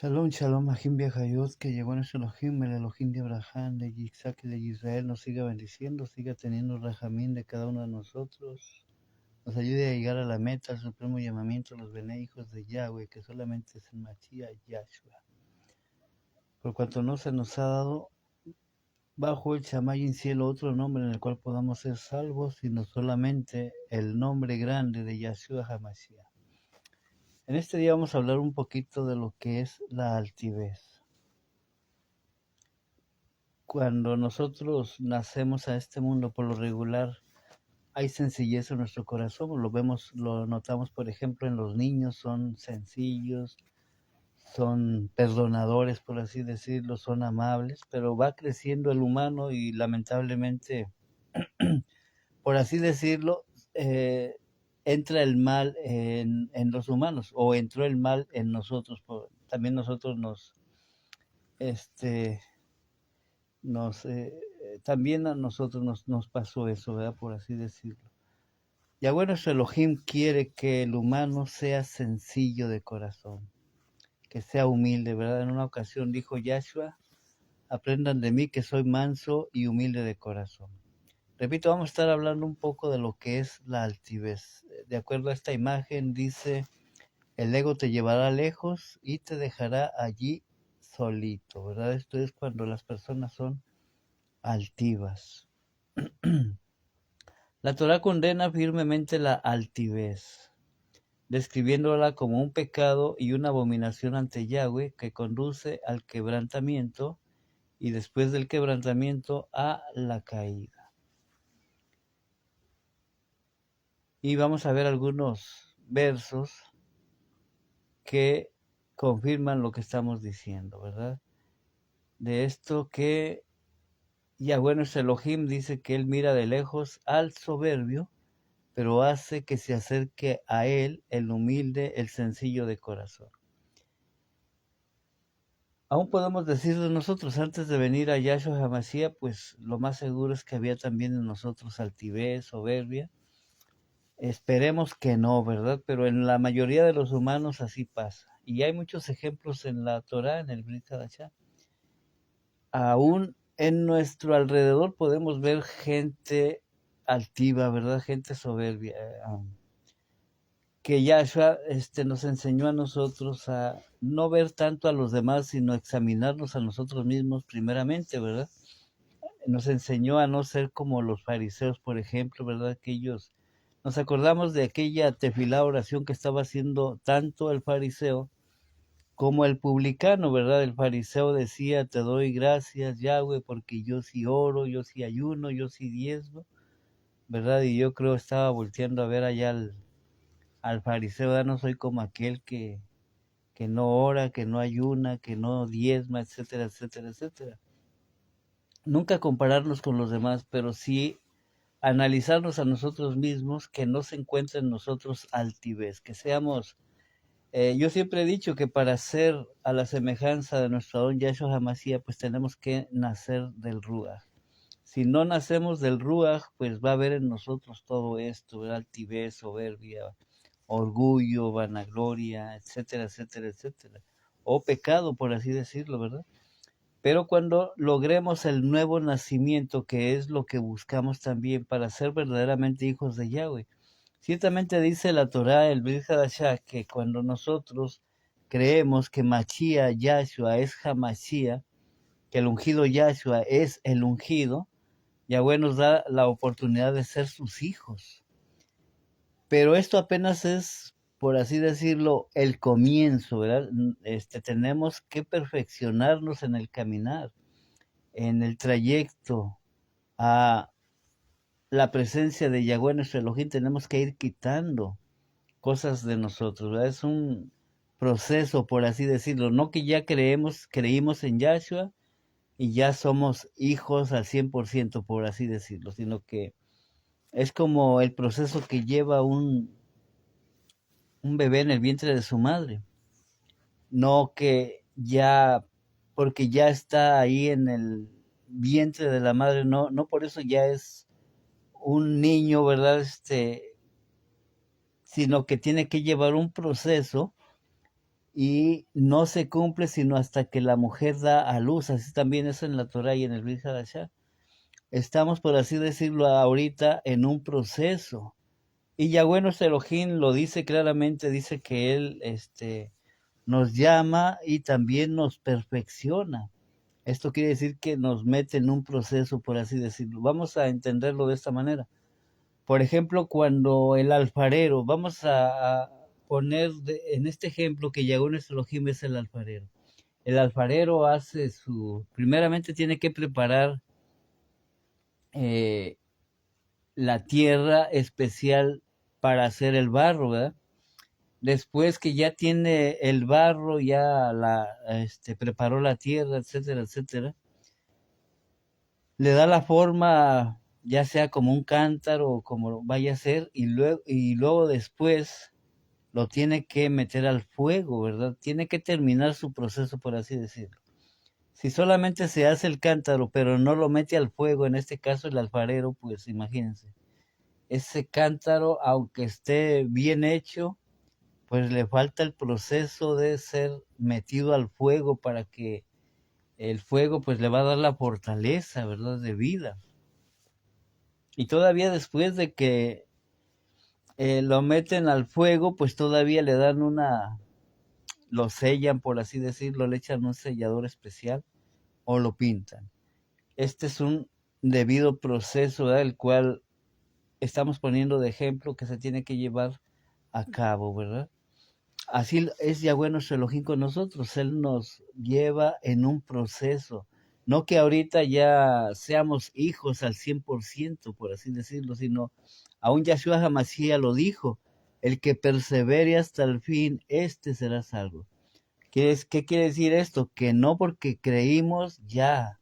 Shalom, shalom, Ajim Viajayot, que llegó a nuestro Elohim, el Elohim de Abraham, de Isaac y de Israel, nos siga bendiciendo, siga teniendo rajamín de cada uno de nosotros, nos ayude a llegar a la meta, al supremo llamamiento, los bene hijos de Yahweh, que solamente es el Mashiach Yahshua. Por cuanto no se nos ha dado bajo el Shamay en cielo otro nombre en el cual podamos ser salvos, sino solamente el nombre grande de Yahshua HaMashiach. En este día vamos a hablar un poquito de lo que es la altivez. Cuando nosotros nacemos a este mundo, por lo regular, hay sencillez en nuestro corazón. Lo notamos, por ejemplo, en los niños, son sencillos, son perdonadores, por así decirlo, son amables, pero va creciendo el humano y lamentablemente, por así decirlo, eh, entra el mal en los humanos, o entró el mal en nosotros. También nosotros este, también a nosotros nos pasó eso, ¿verdad? Por así decirlo. Yahweh nuestro Elohim quiere que el humano sea sencillo de corazón, que sea humilde, ¿verdad? En una ocasión dijo Yahshua, aprendan de mí que soy manso y humilde de corazón. Repito, vamos a estar hablando un poco de lo que es la altivez. De acuerdo a esta imagen dice, el ego te llevará lejos y te dejará allí solito, ¿verdad? Esto es cuando las personas son altivas. La Torá condena firmemente la altivez, describiéndola como un pecado y una abominación ante Yahweh que conduce al quebrantamiento y después del quebrantamiento a la caída. Y vamos a ver algunos versos que confirman lo que estamos diciendo, ¿verdad? De esto que Yahweh nuestro Elohim dice que él mira de lejos al soberbio, pero hace que se acerque a él el humilde, el sencillo de corazón. Aún podemos decir de nosotros, antes de venir a Yahshua HaMashiach, pues lo más seguro es que había también en nosotros altivez, soberbia. Esperemos que no, ¿verdad? Pero en la mayoría de los humanos así pasa. Y hay muchos ejemplos en la Torá, en el Brit Hadashah. Aún en nuestro alrededor podemos ver gente altiva, ¿verdad? Gente soberbia. Que Yahshua nos enseñó a nosotros a no ver tanto a los demás, sino examinarnos a nosotros mismos primeramente, ¿verdad? Nos enseñó a no ser como los fariseos, por ejemplo, ¿verdad? Que ellos, nos acordamos de aquella tefilá oración que estaba haciendo tanto el fariseo como el publicano, ¿verdad? El fariseo decía, te doy gracias, Yahweh, porque yo sí oro, yo sí ayuno, yo sí diezmo, ¿verdad? Y yo creo estaba volteando a ver allá al fariseo, ¿verdad? No soy como aquel que no ora, que no ayuna, que no diezma, etcétera, etcétera, etcétera. Nunca compararnos con los demás, pero sí analizarnos a nosotros mismos, que no se encuentre en nosotros altivez, que seamos, yo siempre he dicho que para ser a la semejanza de nuestro don Yahshua HaMashiach, pues tenemos que nacer del Ruach. Si no nacemos del Ruach, pues va a haber en nosotros todo esto, ¿verdad? Altivez, soberbia, orgullo, vanagloria, etcétera, etcétera, etcétera. O pecado, por así decirlo, ¿verdad? Pero cuando logremos el nuevo nacimiento, que es lo que buscamos también para ser verdaderamente hijos de Yahweh. Ciertamente dice la Torá, el Brit Hadashah, que cuando nosotros creemos que Mashiach Yahshua es Hamashiach, que el ungido Yahshua es el ungido, Yahweh nos da la oportunidad de ser sus hijos. Pero esto apenas es, por así decirlo, el comienzo, ¿verdad? Tenemos que perfeccionarnos en el caminar, en el trayecto a la presencia de Yahweh nuestro Elohim. Tenemos que ir quitando cosas de nosotros, ¿verdad? Es un proceso, por así decirlo, no que ya creímos en Yahshua y ya somos hijos al 100%, por así decirlo, sino que es como el proceso que lleva un bebé en el vientre de su madre, no que ya, porque ya está ahí en el vientre de la madre, no por eso ya es un niño, ¿verdad? Sino que tiene que llevar un proceso y no se cumple sino hasta que la mujer da a luz. Así también es en la Torah y en el Brit Hadashah. Estamos, por así decirlo, ahorita en un proceso. Y Yahweh nuestro Elohim lo dice claramente, dice que Él nos llama y también nos perfecciona. Esto quiere decir que nos mete en un proceso, por así decirlo. Vamos a entenderlo de esta manera. Por ejemplo, cuando el alfarero, vamos a poner en este ejemplo que Yahweh nuestro Elohim es el alfarero. El alfarero hace primeramente tiene que preparar eh, la tierra especial para hacer el barro, ¿verdad? Después que ya tiene el barro, ya preparó la tierra, etcétera, etcétera, le da la forma, ya sea como un cántaro o como vaya a ser, y luego después lo tiene que meter al fuego, ¿verdad? Tiene que terminar su proceso, por así decirlo. Si solamente se hace el cántaro, pero no lo mete al fuego, en este caso el alfarero, pues imagínense, ese cántaro, aunque esté bien hecho, pues le falta el proceso de ser metido al fuego para que el fuego pues le va a dar la fortaleza, ¿verdad? De vida. Y todavía después de que lo meten al fuego, pues todavía le dan lo sellan, por así decirlo, le echan un sellador especial o lo pintan. Este es un debido proceso, ¿verdad? El cual estamos poniendo de ejemplo que se tiene que llevar a cabo, ¿verdad? Así es Yahweh nuestro Elohim con nosotros. Él nos lleva en un proceso. No que ahorita ya seamos hijos al 100%, por así decirlo, sino aún Yahshua Hamashiach lo dijo, el que persevere hasta el fin, este será salvo. ¿Qué quiere decir esto? Que no porque creímos ya,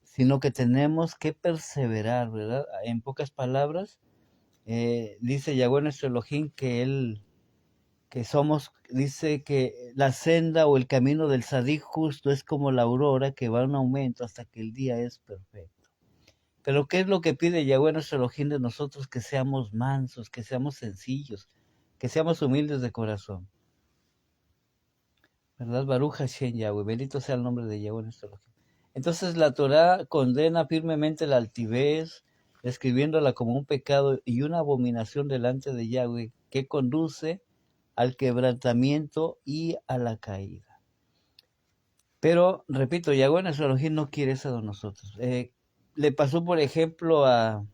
sino que tenemos que perseverar, ¿verdad? En pocas palabras, dice Yahweh nuestro Elohim dice que la senda o el camino del Sadí justo es como la aurora que va en aumento hasta que el día es perfecto. Pero ¿qué es lo que pide Yahweh nuestro Elohim de nosotros? Que seamos mansos, que seamos sencillos, que seamos humildes de corazón. ¿Verdad? Baruch Hashem Yahweh, bendito sea el nombre de Yahweh nuestro Elohim. Entonces la Torah condena firmemente la altivez, describiéndola como un pecado y una abominación delante de Yahweh que conduce al quebrantamiento y a la caída. Pero, repito, Yahweh nuestro Elohim no quiere eso de nosotros. Le pasó, por ejemplo, al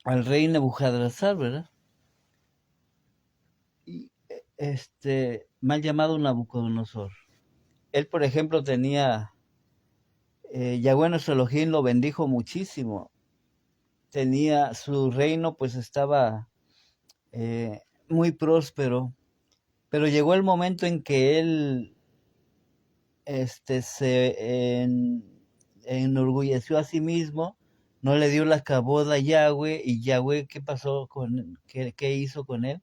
rey Nebuchadnezzar, ¿verdad? Y, mal llamado Nabucodonosor. Él, por ejemplo, tenía, Yahweh nuestro Elohim lo bendijo muchísimo. Tenía, su reino pues estaba muy próspero, pero llegó el momento en que él se enorgulleció a sí mismo, no le dio la caboda a Yahweh, y Yahweh, ¿qué pasó qué hizo con él?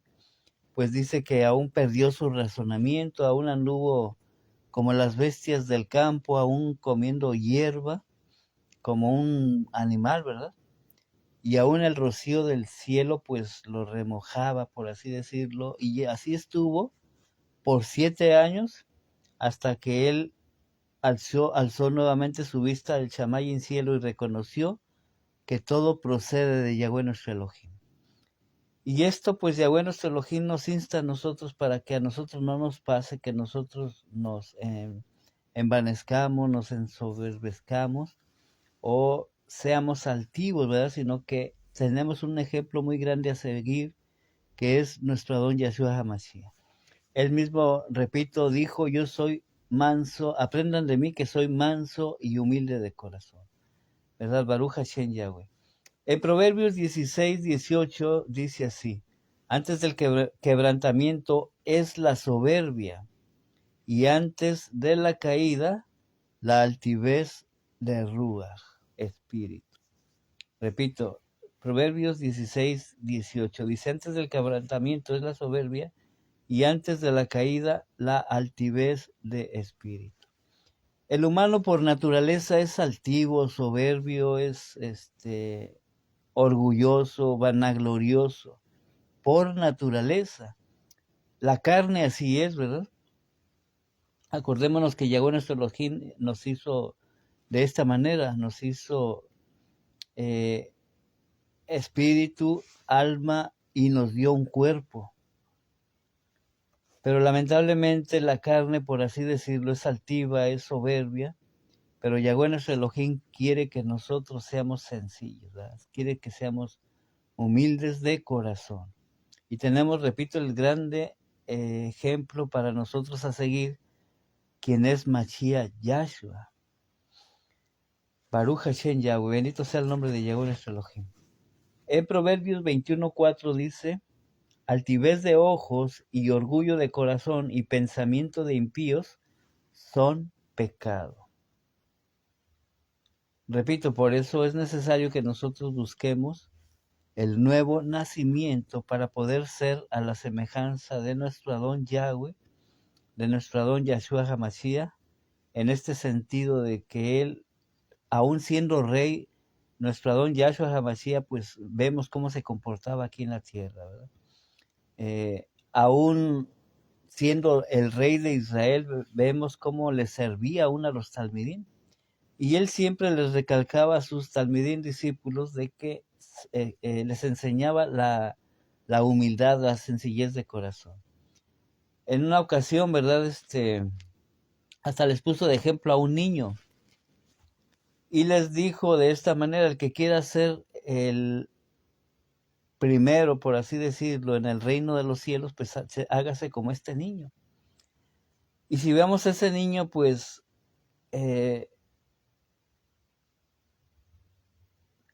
Pues dice que aún perdió su razonamiento, aún anduvo como las bestias del campo, aún comiendo hierba, como un animal, ¿verdad? Y aún el rocío del cielo, pues lo remojaba, por así decirlo, y así estuvo por 7 años, hasta que él alzó nuevamente su vista al Shamay en cielo y reconoció que todo procede de Yahweh nuestro Elohim. Y esto pues Yahweh nuestro Elohim nos insta a nosotros para que a nosotros no nos pase, que nosotros nos envanezcamos, nos ensoberbezcamos o seamos altivos, ¿verdad? Sino que tenemos un ejemplo muy grande a seguir, que es nuestro Adón Yahshua HaMashiach. Él mismo, repito, dijo, yo soy manso, aprendan de mí que soy manso y humilde de corazón. ¿Verdad? Baruch Hashem Yahweh. En Proverbios 16:18 dice así, antes del quebrantamiento es la soberbia, y antes de la caída, la altivez de Ruach, espíritu. Repito, Proverbios 16:18 dice, antes del quebrantamiento es la soberbia, y antes de la caída, la altivez de espíritu. El humano por naturaleza es altivo, soberbio, es orgulloso, vanaglorioso, por naturaleza. La carne así es, ¿verdad? Acordémonos que Yahweh nuestro Elohim nos hizo de esta manera, nos hizo espíritu, alma y nos dio un cuerpo. Pero lamentablemente la carne, por así decirlo, es altiva, es soberbia, pero Yahweh nuestro Elohim quiere que nosotros seamos sencillos, ¿verdad? Quiere que seamos humildes de corazón. Y tenemos, repito, el grande ejemplo para nosotros a seguir, quien es Mashiach Yahshua. Baruch Hashem Yahweh, bendito sea el nombre de Yahweh nuestro Elohim. En Proverbios 21:4 dice: altivez de ojos y orgullo de corazón y pensamiento de impíos son pecado. Repito, por eso es necesario que nosotros busquemos el nuevo nacimiento para poder ser a la semejanza de nuestro Adón Yahweh, de nuestro Adón Yahshua HaMashiach, en este sentido de que Él, aún siendo rey, nuestro Adón Yahshua HaMashiach, pues vemos cómo se comportaba aquí en la tierra, ¿verdad? Aún siendo el rey de Israel, vemos cómo le servía aún a los talmidín. Y él siempre les recalcaba a sus talmidín discípulos de que les enseñaba la humildad, la sencillez de corazón. En una ocasión, ¿verdad? Hasta les puso de ejemplo a un niño y les dijo de esta manera: el que quiera ser el primero, por así decirlo, en el reino de los cielos, pues hágase como este niño. Y si vemos a ese niño, pues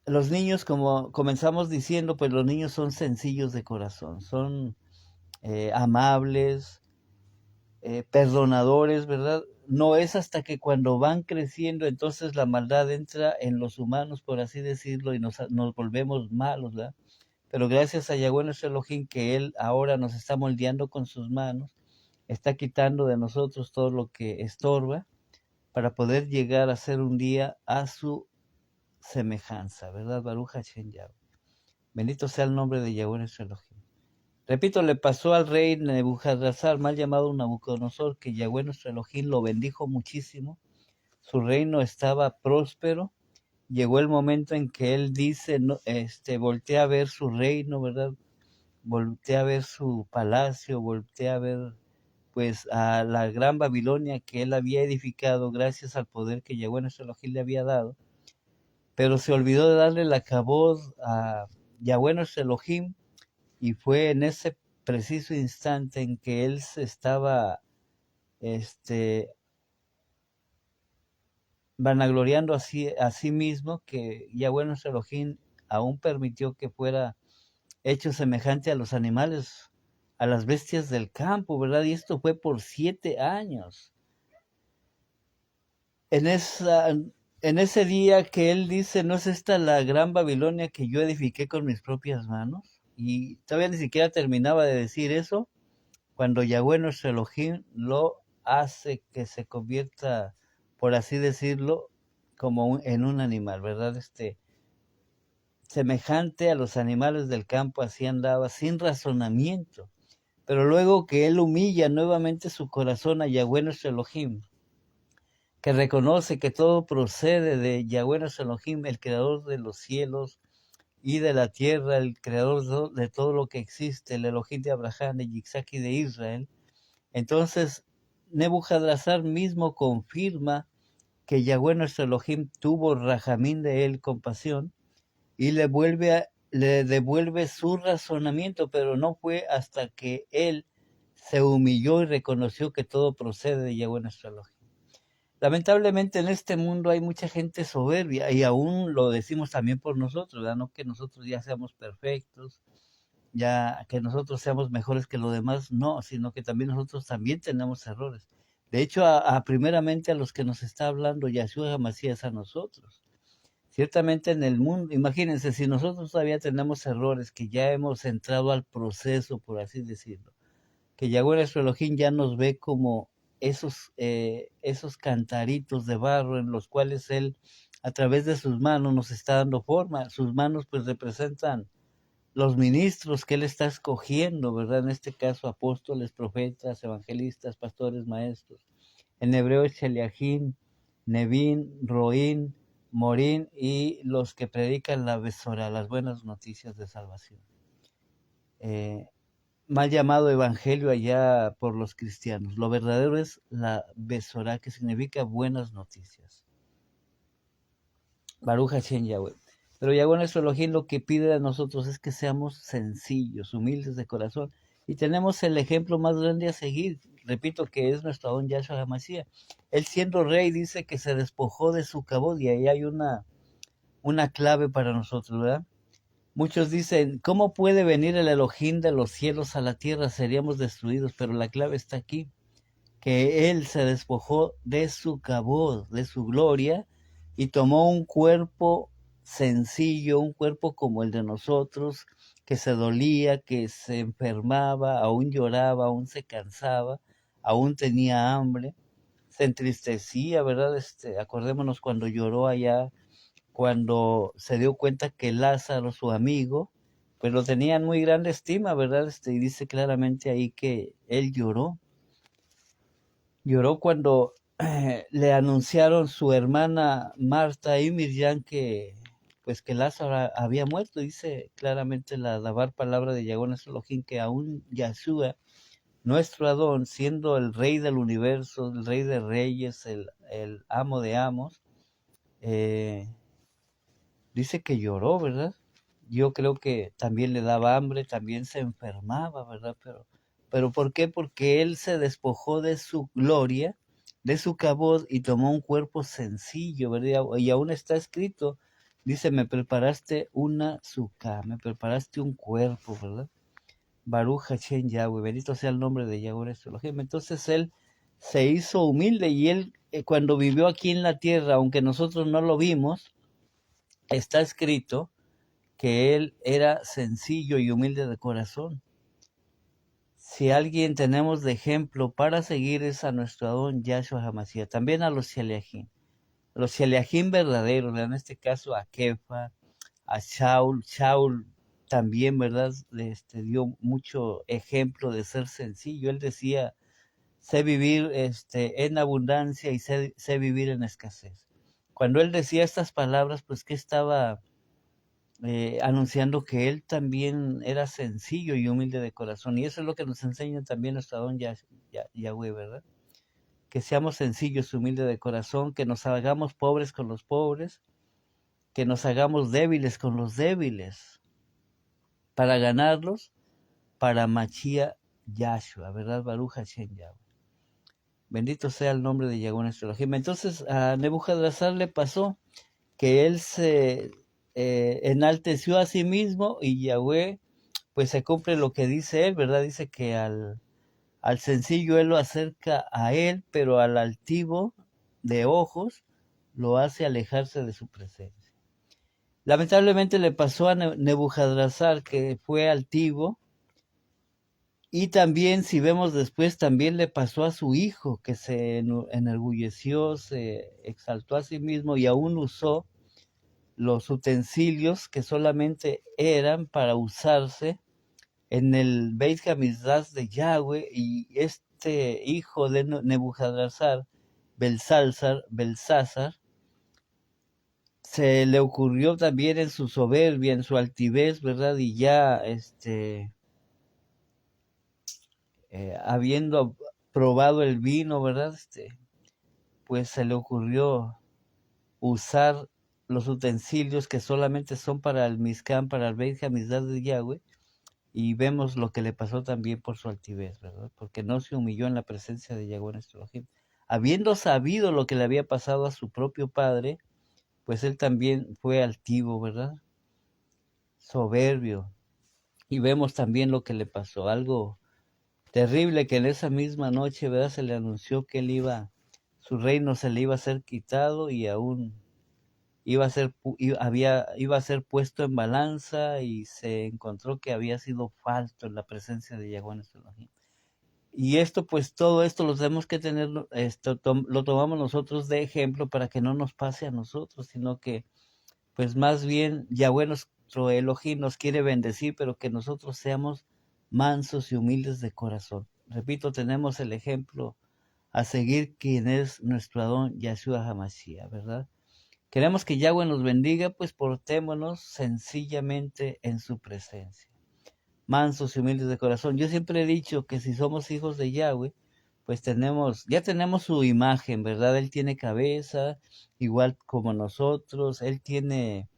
los niños, como comenzamos diciendo, pues los niños son sencillos de corazón, son amables, perdonadores, ¿verdad? No es hasta que cuando van creciendo, entonces la maldad entra en los humanos, por así decirlo, y nos volvemos malos, ¿verdad? Pero gracias a Yahweh nuestro Elohim, que Él ahora nos está moldeando con sus manos, está quitando de nosotros todo lo que estorba, para poder llegar a ser un día a su semejanza, ¿verdad? Baruch Hashem Yahweh. Bendito sea el nombre de Yahweh nuestro Elohim. Repito, le pasó al rey Nebuchadnezzar, mal llamado Nabucodonosor, que Yahweh nuestro Elohim lo bendijo muchísimo. Su reino estaba próspero. Llegó el momento en que él dice, no, voltea a ver su reino, ¿verdad? Voltea a ver su palacio, voltea a ver pues a la gran Babilonia que él había edificado gracias al poder que Yahweh nuestro Elohim le había dado. Pero se olvidó de darle la kavod a Yahweh nuestro Elohim, y fue en ese preciso instante en que él se estaba vanagloriando a sí mismo, que Yahweh nuestro Elohim aún permitió que fuera hecho semejante a los animales, a las bestias del campo, ¿verdad? Y esto fue por 7 años. En ese día que él dice: ¿no es esta la gran Babilonia que yo edifiqué con mis propias manos? Y todavía ni siquiera terminaba de decir eso, cuando Yahweh nuestro Elohim lo hace que se convierta, por así decirlo, como en un animal, ¿verdad? Semejante a los animales del campo, así andaba, sin razonamiento. Pero luego que él humilla nuevamente su corazón a Yahweh nuestro Elohim, que reconoce que todo procede de Yahweh nuestro Elohim, el creador de los cielos y de la tierra, el creador de todo lo que existe, el Elohim de Abraham, de Isaac y de Israel. Entonces Nebuchadnezzar mismo confirma que Yahweh nuestro Elohim tuvo rajamín de él, compasión, y le devuelve su razonamiento, pero no fue hasta que él se humilló y reconoció que todo procede de Yahweh nuestro Elohim. Lamentablemente en este mundo hay mucha gente soberbia, y aún lo decimos también por nosotros, ¿verdad? No que nosotros ya seamos perfectos, ya que nosotros seamos mejores que los demás, no, sino que también nosotros también tenemos errores. De hecho, primeramente a los que nos está hablando Yahshua HaMashiach, a nosotros. Ciertamente en el mundo, imagínense, si nosotros todavía tenemos errores, que ya hemos entrado al proceso, por así decirlo, que Yahweh nuestro Elohim ya nos ve como esos cantaritos de barro en los cuales Él, a través de sus manos, nos está dando forma. Sus manos pues representan los ministros que él está escogiendo, ¿verdad? En este caso, apóstoles, profetas, evangelistas, pastores, maestros. En hebreo es Sheliachim, Nevin, Roín, Morín y los que predican la Besora, las buenas noticias de salvación. Mal llamado evangelio allá por los cristianos. Lo verdadero es la Besora, que significa buenas noticias. Baruch Hashem Yahweh. Pero Yahweh nuestro Elohim lo que pide a nosotros es que seamos sencillos, humildes de corazón. Y tenemos el ejemplo más grande a seguir. Repito que es nuestro Adón Yahshua HaMashiach. Él siendo rey dice que se despojó de su cabod y ahí hay una clave para nosotros, ¿verdad? Muchos dicen, ¿cómo puede venir el Elohim de los cielos a la tierra? Seríamos destruidos, pero la clave está aquí, que Él se despojó de su cabod, de su gloria, y tomó un cuerpo sencillo, un cuerpo como el de nosotros, que se dolía, que se enfermaba, aún lloraba, aún se cansaba, aún tenía hambre, se entristecía, ¿verdad? Acordémonos cuando lloró allá, cuando se dio cuenta que Lázaro, su amigo, pues lo tenían muy grande estima, ¿verdad? Y dice claramente ahí que él lloró. Lloró cuando le anunciaron su hermana Marta y Miriam que pues que Lázaro había muerto. Dice claramente la Dabar palabra de Yahweh nuestro Elohim que aún Yahshua, nuestro Adón, siendo el rey del universo, el rey de reyes, el amo de amos, dice que lloró, ¿verdad? Yo creo que también le daba hambre, también se enfermaba, ¿verdad? Pero ¿por qué? Porque él se despojó de su gloria, de su cabod y tomó un cuerpo sencillo, ¿verdad? Y aún está escrito, dice, me preparaste una suka, me preparaste un cuerpo, ¿verdad? Baruch Hashem Yahweh, bendito sea el nombre de Yahweh nuestro Elohim. Entonces él se hizo humilde y él cuando vivió aquí en la tierra, aunque nosotros no lo vimos, está escrito que él era sencillo y humilde de corazón. Si alguien tenemos de ejemplo para seguir es a nuestro Adón Yahshua HaMashiach, también a los Sheliachim verdaderos, en este caso a Kefa, a Shaul también, ¿verdad? Dio mucho ejemplo de ser sencillo. Él decía, sé vivir en abundancia y sé vivir en escasez. Cuando él decía estas palabras, pues que estaba anunciando que él también era sencillo y humilde de corazón. Y eso es lo que nos enseña también nuestro Adón Yahweh, ¿verdad? Que seamos sencillos y humildes de corazón, que nos hagamos pobres con los pobres, que nos hagamos débiles con los débiles, para ganarlos, para Mashiach Yahshua, ¿verdad? Baruch Hashem Yahweh. Bendito sea el nombre de Yahweh nuestro Elohim. Entonces a Nebuchadnezzar le pasó que él se enalteció a sí mismo y Yahweh pues se cumple lo que dice él, ¿verdad? Dice que al sencillo él lo acerca a él, pero al altivo de ojos lo hace alejarse de su presencia. Lamentablemente le pasó a Nebuchadnezzar, que fue altivo, y también, si vemos después, también le pasó a su hijo, que se enorgulleció, se exaltó a sí mismo y aún usó los utensilios que solamente eran para usarse en el Beit Hamikdash de Yahweh, y este hijo de Nebuchadnezzar, Belsázar, se le ocurrió también en su soberbia, en su altivez, ¿verdad? Y ya habiendo probado el vino, ¿verdad? Pues se le ocurrió usar los utensilios que solamente son para el Mizcán, para el Beit Hamikdash de Yahweh, y vemos lo que le pasó también por su altivez, ¿verdad? Porque no se humilló en la presencia de Yahweh nuestro Elohim. Habiendo sabido lo que le había pasado a su propio padre, pues él también fue altivo, ¿verdad? Soberbio. Y vemos también lo que le pasó, algo terrible, que en esa misma noche, ¿verdad? Se le anunció que su reino se le iba a ser quitado y aún iba a ser puesto en balanza, y se encontró que había sido falto en la presencia de Yahweh nuestro Elohim. Y esto, pues todo esto lo tenemos que tener, lo tomamos nosotros de ejemplo para que no nos pase a nosotros, sino que pues más bien Yahweh nos nuestro Elohim nos quiere bendecir, pero que nosotros seamos mansos y humildes de corazón. Repito, tenemos el ejemplo a seguir, quien es nuestro Adón Yahshua HaMashiach, ¿verdad? Queremos que Yahweh nos bendiga, pues portémonos sencillamente en su presencia. Mansos y humildes de corazón. Yo siempre he dicho que si somos hijos de Yahweh, pues ya tenemos su imagen, ¿verdad? Él tiene cabeza, igual como nosotros, Él tiene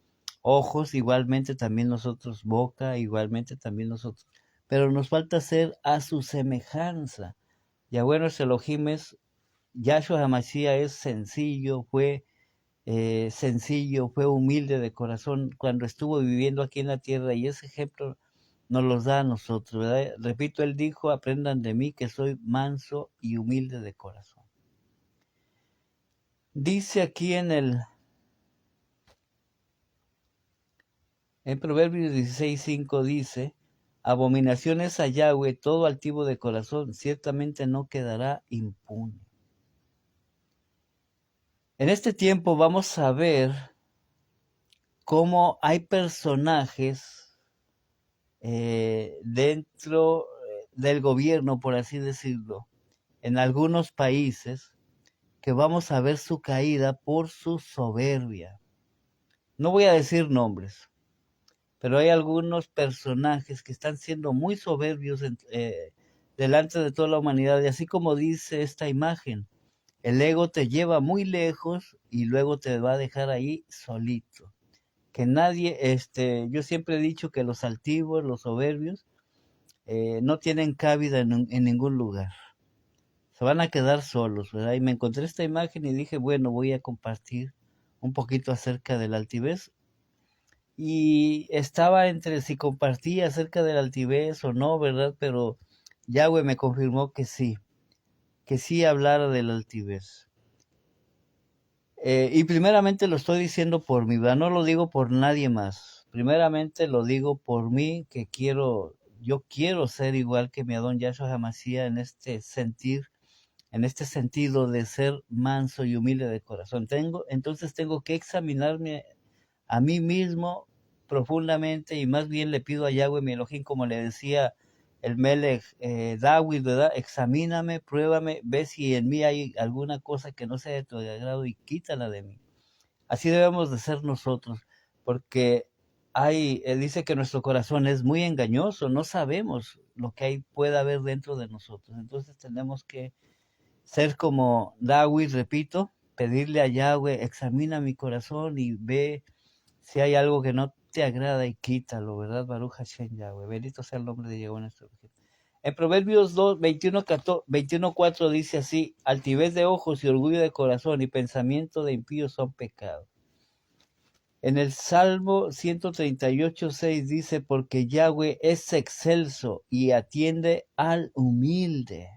ojos, igualmente también nosotros, boca, igualmente también nosotros. Pero nos falta ser a su semejanza. Yahweh nuestro Elohim es, Yahshua HaMashiach es sencillo, fue humilde de corazón cuando estuvo viviendo aquí en la tierra, y ese ejemplo nos los da a nosotros, ¿verdad? Repito, él dijo, aprendan de mí que soy manso y humilde de corazón. Dice aquí en Proverbios 16:5 dice, abominaciones a Yahweh, todo altivo de corazón, ciertamente no quedará impune. En este tiempo vamos a ver cómo hay personajes dentro del gobierno, por así decirlo, en algunos países, que vamos a ver su caída por su soberbia. No voy a decir nombres, pero hay algunos personajes que están siendo muy soberbios delante de toda la humanidad, y así como dice esta imagen, el ego te lleva muy lejos y luego te va a dejar ahí solito. Que nadie, yo siempre he dicho que los altivos, los soberbios, no tienen cabida en ningún lugar. Se van a quedar solos, ¿verdad? Y me encontré esta imagen y dije, bueno, voy a compartir un poquito acerca de la altivez. Y estaba entre si compartía acerca de la altivez o no, ¿verdad? Pero Yahweh me confirmó que sí hablara de la altivez. Y primeramente lo estoy diciendo por mí, ¿verdad? No lo digo por nadie más. Primeramente lo digo por mí, que yo quiero ser igual que mi Adón Yahshua HaMashiach en este sentido de ser manso y humilde de corazón. Entonces tengo que examinarme a mí mismo profundamente, y más bien le pido a Yahweh mi Elohim, como le decía el Melech David, ¿verdad? Examíname, pruébame, ve si en mí hay alguna cosa que no sea de tu agrado y quítala de mí. Así debemos de ser nosotros, porque dice que nuestro corazón es muy engañoso, no sabemos lo que puede haber dentro de nosotros. Entonces tenemos que ser como David, repito, pedirle a Yahweh, examina mi corazón y ve si hay algo que no te agrada y quítalo, ¿verdad? Baruch Hashem Yahweh. Bendito sea el nombre de Yahweh nuestro Dios. En Proverbios 21:4 dice así, altivez de ojos y orgullo de corazón y pensamiento de impíos son pecados. En el Salmo 138:6 dice, porque Yahweh es excelso y atiende al humilde.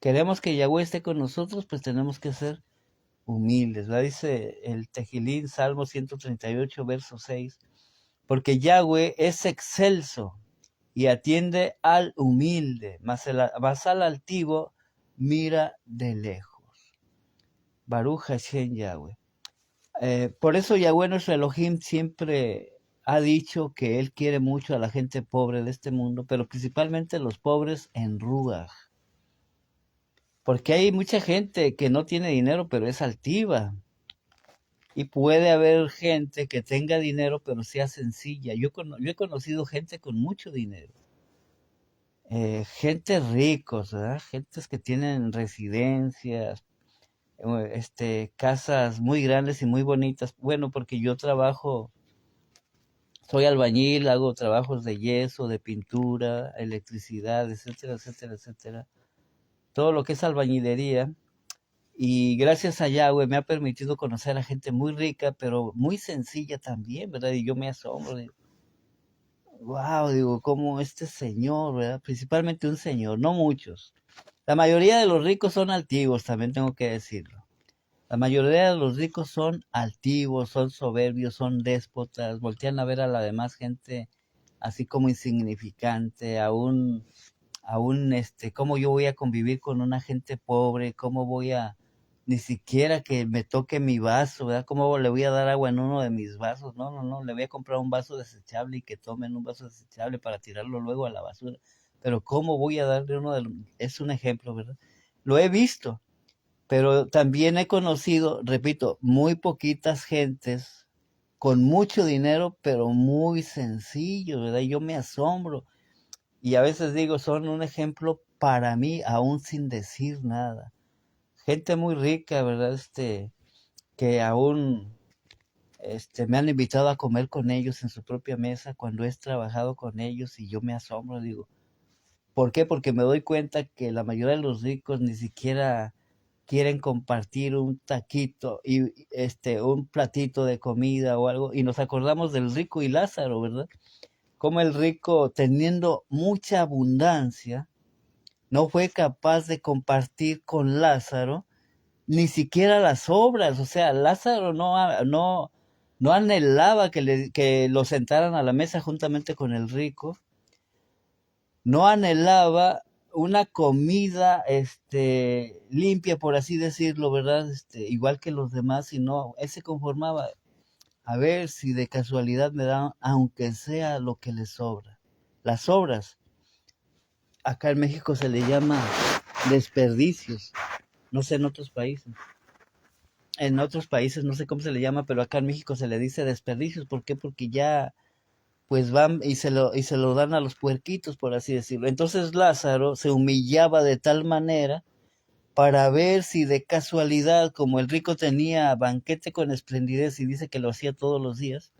Queremos que Yahweh esté con nosotros, pues tenemos que ser humildes, ¿verdad? Dice el Tejilín, Salmo 138, verso 6, porque Yahweh es excelso y atiende al humilde, mas al altivo mira de lejos. Baruch Hashem Yahweh. Por eso Yahweh nuestro Elohim siempre ha dicho que Él quiere mucho a la gente pobre de este mundo, pero principalmente los pobres en Ruach. Porque hay mucha gente que no tiene dinero, pero es altiva. Y puede haber gente que tenga dinero, pero sea sencilla. Yo he conocido gente con mucho dinero. Gente ricos, ¿verdad? Gentes que tienen residencias, casas muy grandes y muy bonitas. Bueno, porque yo soy albañil, hago trabajos de yeso, de pintura, electricidad, etcétera, etcétera, etcétera. Todo lo que es albañilería. Y gracias a Yahweh me ha permitido conocer a gente muy rica, pero muy sencilla también, ¿verdad? Y yo me asombro, digo, wow, digo, como este señor, ¿verdad? Principalmente un señor, no muchos. La mayoría de los ricos son altivos, también tengo que decirlo. La mayoría de los ricos son altivos, son soberbios, son déspotas, voltean a ver a la demás gente así como insignificante, cómo yo voy a convivir con una gente pobre, cómo voy a ni siquiera que me toque mi vaso, ¿verdad? ¿Cómo le voy a dar agua en uno de mis vasos? No, no, no, le voy a comprar un vaso desechable y que tomen un vaso desechable para tirarlo luego a la basura. Pero ¿cómo voy a darle uno de los... Es un ejemplo, ¿verdad? Lo he visto, pero también he conocido, repito, muy poquitas gentes con mucho dinero, pero muy sencillo, ¿verdad? Yo me asombro y a veces digo, son un ejemplo para mí, aún sin decir nada. Gente muy rica, ¿verdad? Que aún me han invitado a comer con ellos en su propia mesa cuando he trabajado con ellos y yo me asombro, digo, ¿por qué? Porque me doy cuenta que la mayoría de los ricos ni siquiera quieren compartir un taquito y un platito de comida o algo y nos acordamos del rico y Lázaro, ¿verdad? Como el rico teniendo mucha abundancia no fue capaz de compartir con Lázaro ni siquiera las obras, o sea, Lázaro no anhelaba que lo sentaran a la mesa juntamente con el rico, no anhelaba una comida limpia, por así decirlo, ¿verdad? Igual que los demás, sino él se conformaba a ver si de casualidad me dan, aunque sea lo que les sobra. Las obras, acá en México se le llama desperdicios, no sé en otros países. En otros países no sé cómo se le llama, pero acá en México se le dice desperdicios. ¿Por qué? Porque ya pues van y se lo dan a los puerquitos, por así decirlo. Entonces Lázaro se humillaba de tal manera para ver si de casualidad, como el rico tenía banquete con esplendidez y dice que lo hacía todos los días,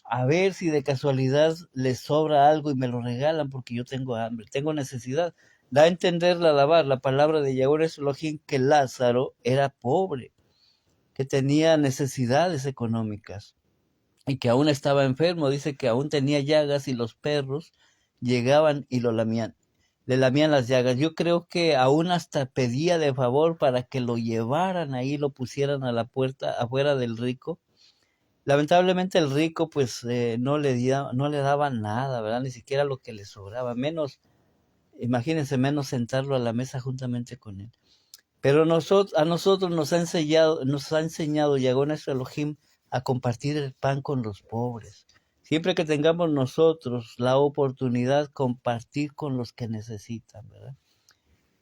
a ver si de casualidad les sobra algo y me lo regalan porque yo tengo hambre, tengo necesidad. Da a entender la palabra de Yahweh Elohim que Lázaro era pobre, que tenía necesidades económicas y que aún estaba enfermo. Dice que aún tenía llagas y los perros llegaban y lo lamían, le lamían las llagas. Yo creo que aún hasta pedía de favor para que lo llevaran ahí, lo pusieran a la puerta afuera del rico. Lamentablemente el rico pues no le daba nada, ¿verdad? Ni siquiera lo que le sobraba, menos, imagínense, menos sentarlo a la mesa juntamente con él. Pero a nosotros nos ha enseñado Yahweh nuestro Elohim a compartir el pan con los pobres. Siempre que tengamos nosotros la oportunidad, compartir con los que necesitan, ¿verdad?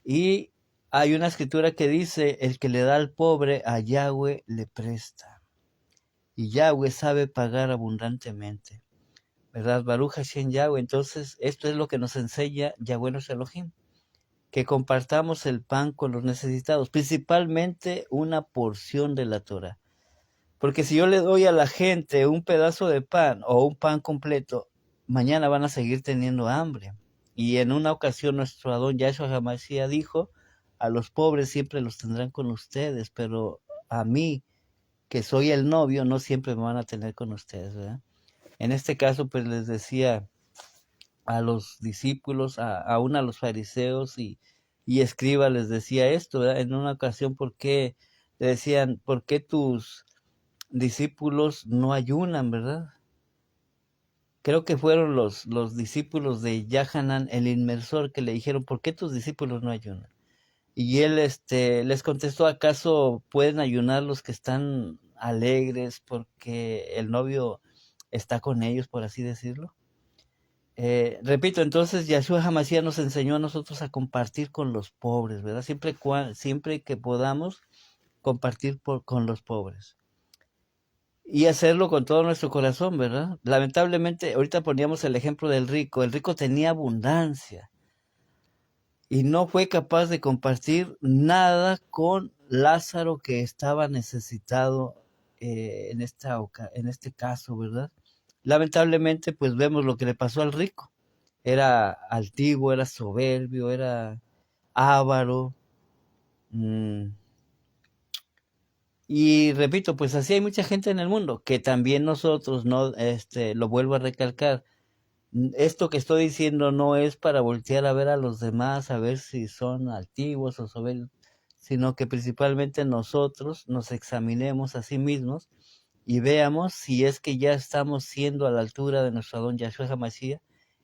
Y hay una escritura que dice, el que le da al pobre, a Yahweh le presta. Y Yahweh sabe pagar abundantemente, ¿verdad? Baruch Hashem Yahweh. Entonces, esto es lo que nos enseña Yahweh nuestro Elohim, que compartamos el pan con los necesitados, principalmente una porción de la Torah. Porque si yo le doy a la gente un pedazo de pan o un pan completo, mañana van a seguir teniendo hambre. Y en una ocasión nuestro Adón Yahshua Hamashiach dijo, a los pobres siempre los tendrán con ustedes, pero a mí, que soy el novio, no siempre me van a tener con ustedes, ¿verdad? En este caso, pues les decía a los discípulos, aún a los fariseos y escribas les decía esto, ¿verdad? En una ocasión, le decían, ¿por qué tus discípulos no ayunan, verdad? Creo que fueron los discípulos de Yahanan, el inmersor, que le dijeron, ¿por qué tus discípulos no ayunan? Y él les contestó, ¿acaso pueden ayunar los que están alegres porque el novio está con ellos, por así decirlo? Repito, entonces Yahshua Hamashiach nos enseñó a nosotros a compartir con los pobres, ¿verdad? Siempre que podamos compartir con los pobres. Y hacerlo con todo nuestro corazón, ¿verdad? Lamentablemente, ahorita poníamos el ejemplo del rico. El rico tenía abundancia y no fue capaz de compartir nada con Lázaro, que estaba necesitado en este caso, ¿verdad? Lamentablemente, pues vemos lo que le pasó al rico. Era altivo, era soberbio, era avaro. Y repito, pues así hay mucha gente en el mundo, que también nosotros, no, lo vuelvo a recalcar, esto que estoy diciendo no es para voltear a ver a los demás, a ver si son altivos o soberbios, sino que principalmente nosotros nos examinemos a sí mismos y veamos si es que ya estamos siendo a la altura de nuestro Adón Yahshua HaMashiach,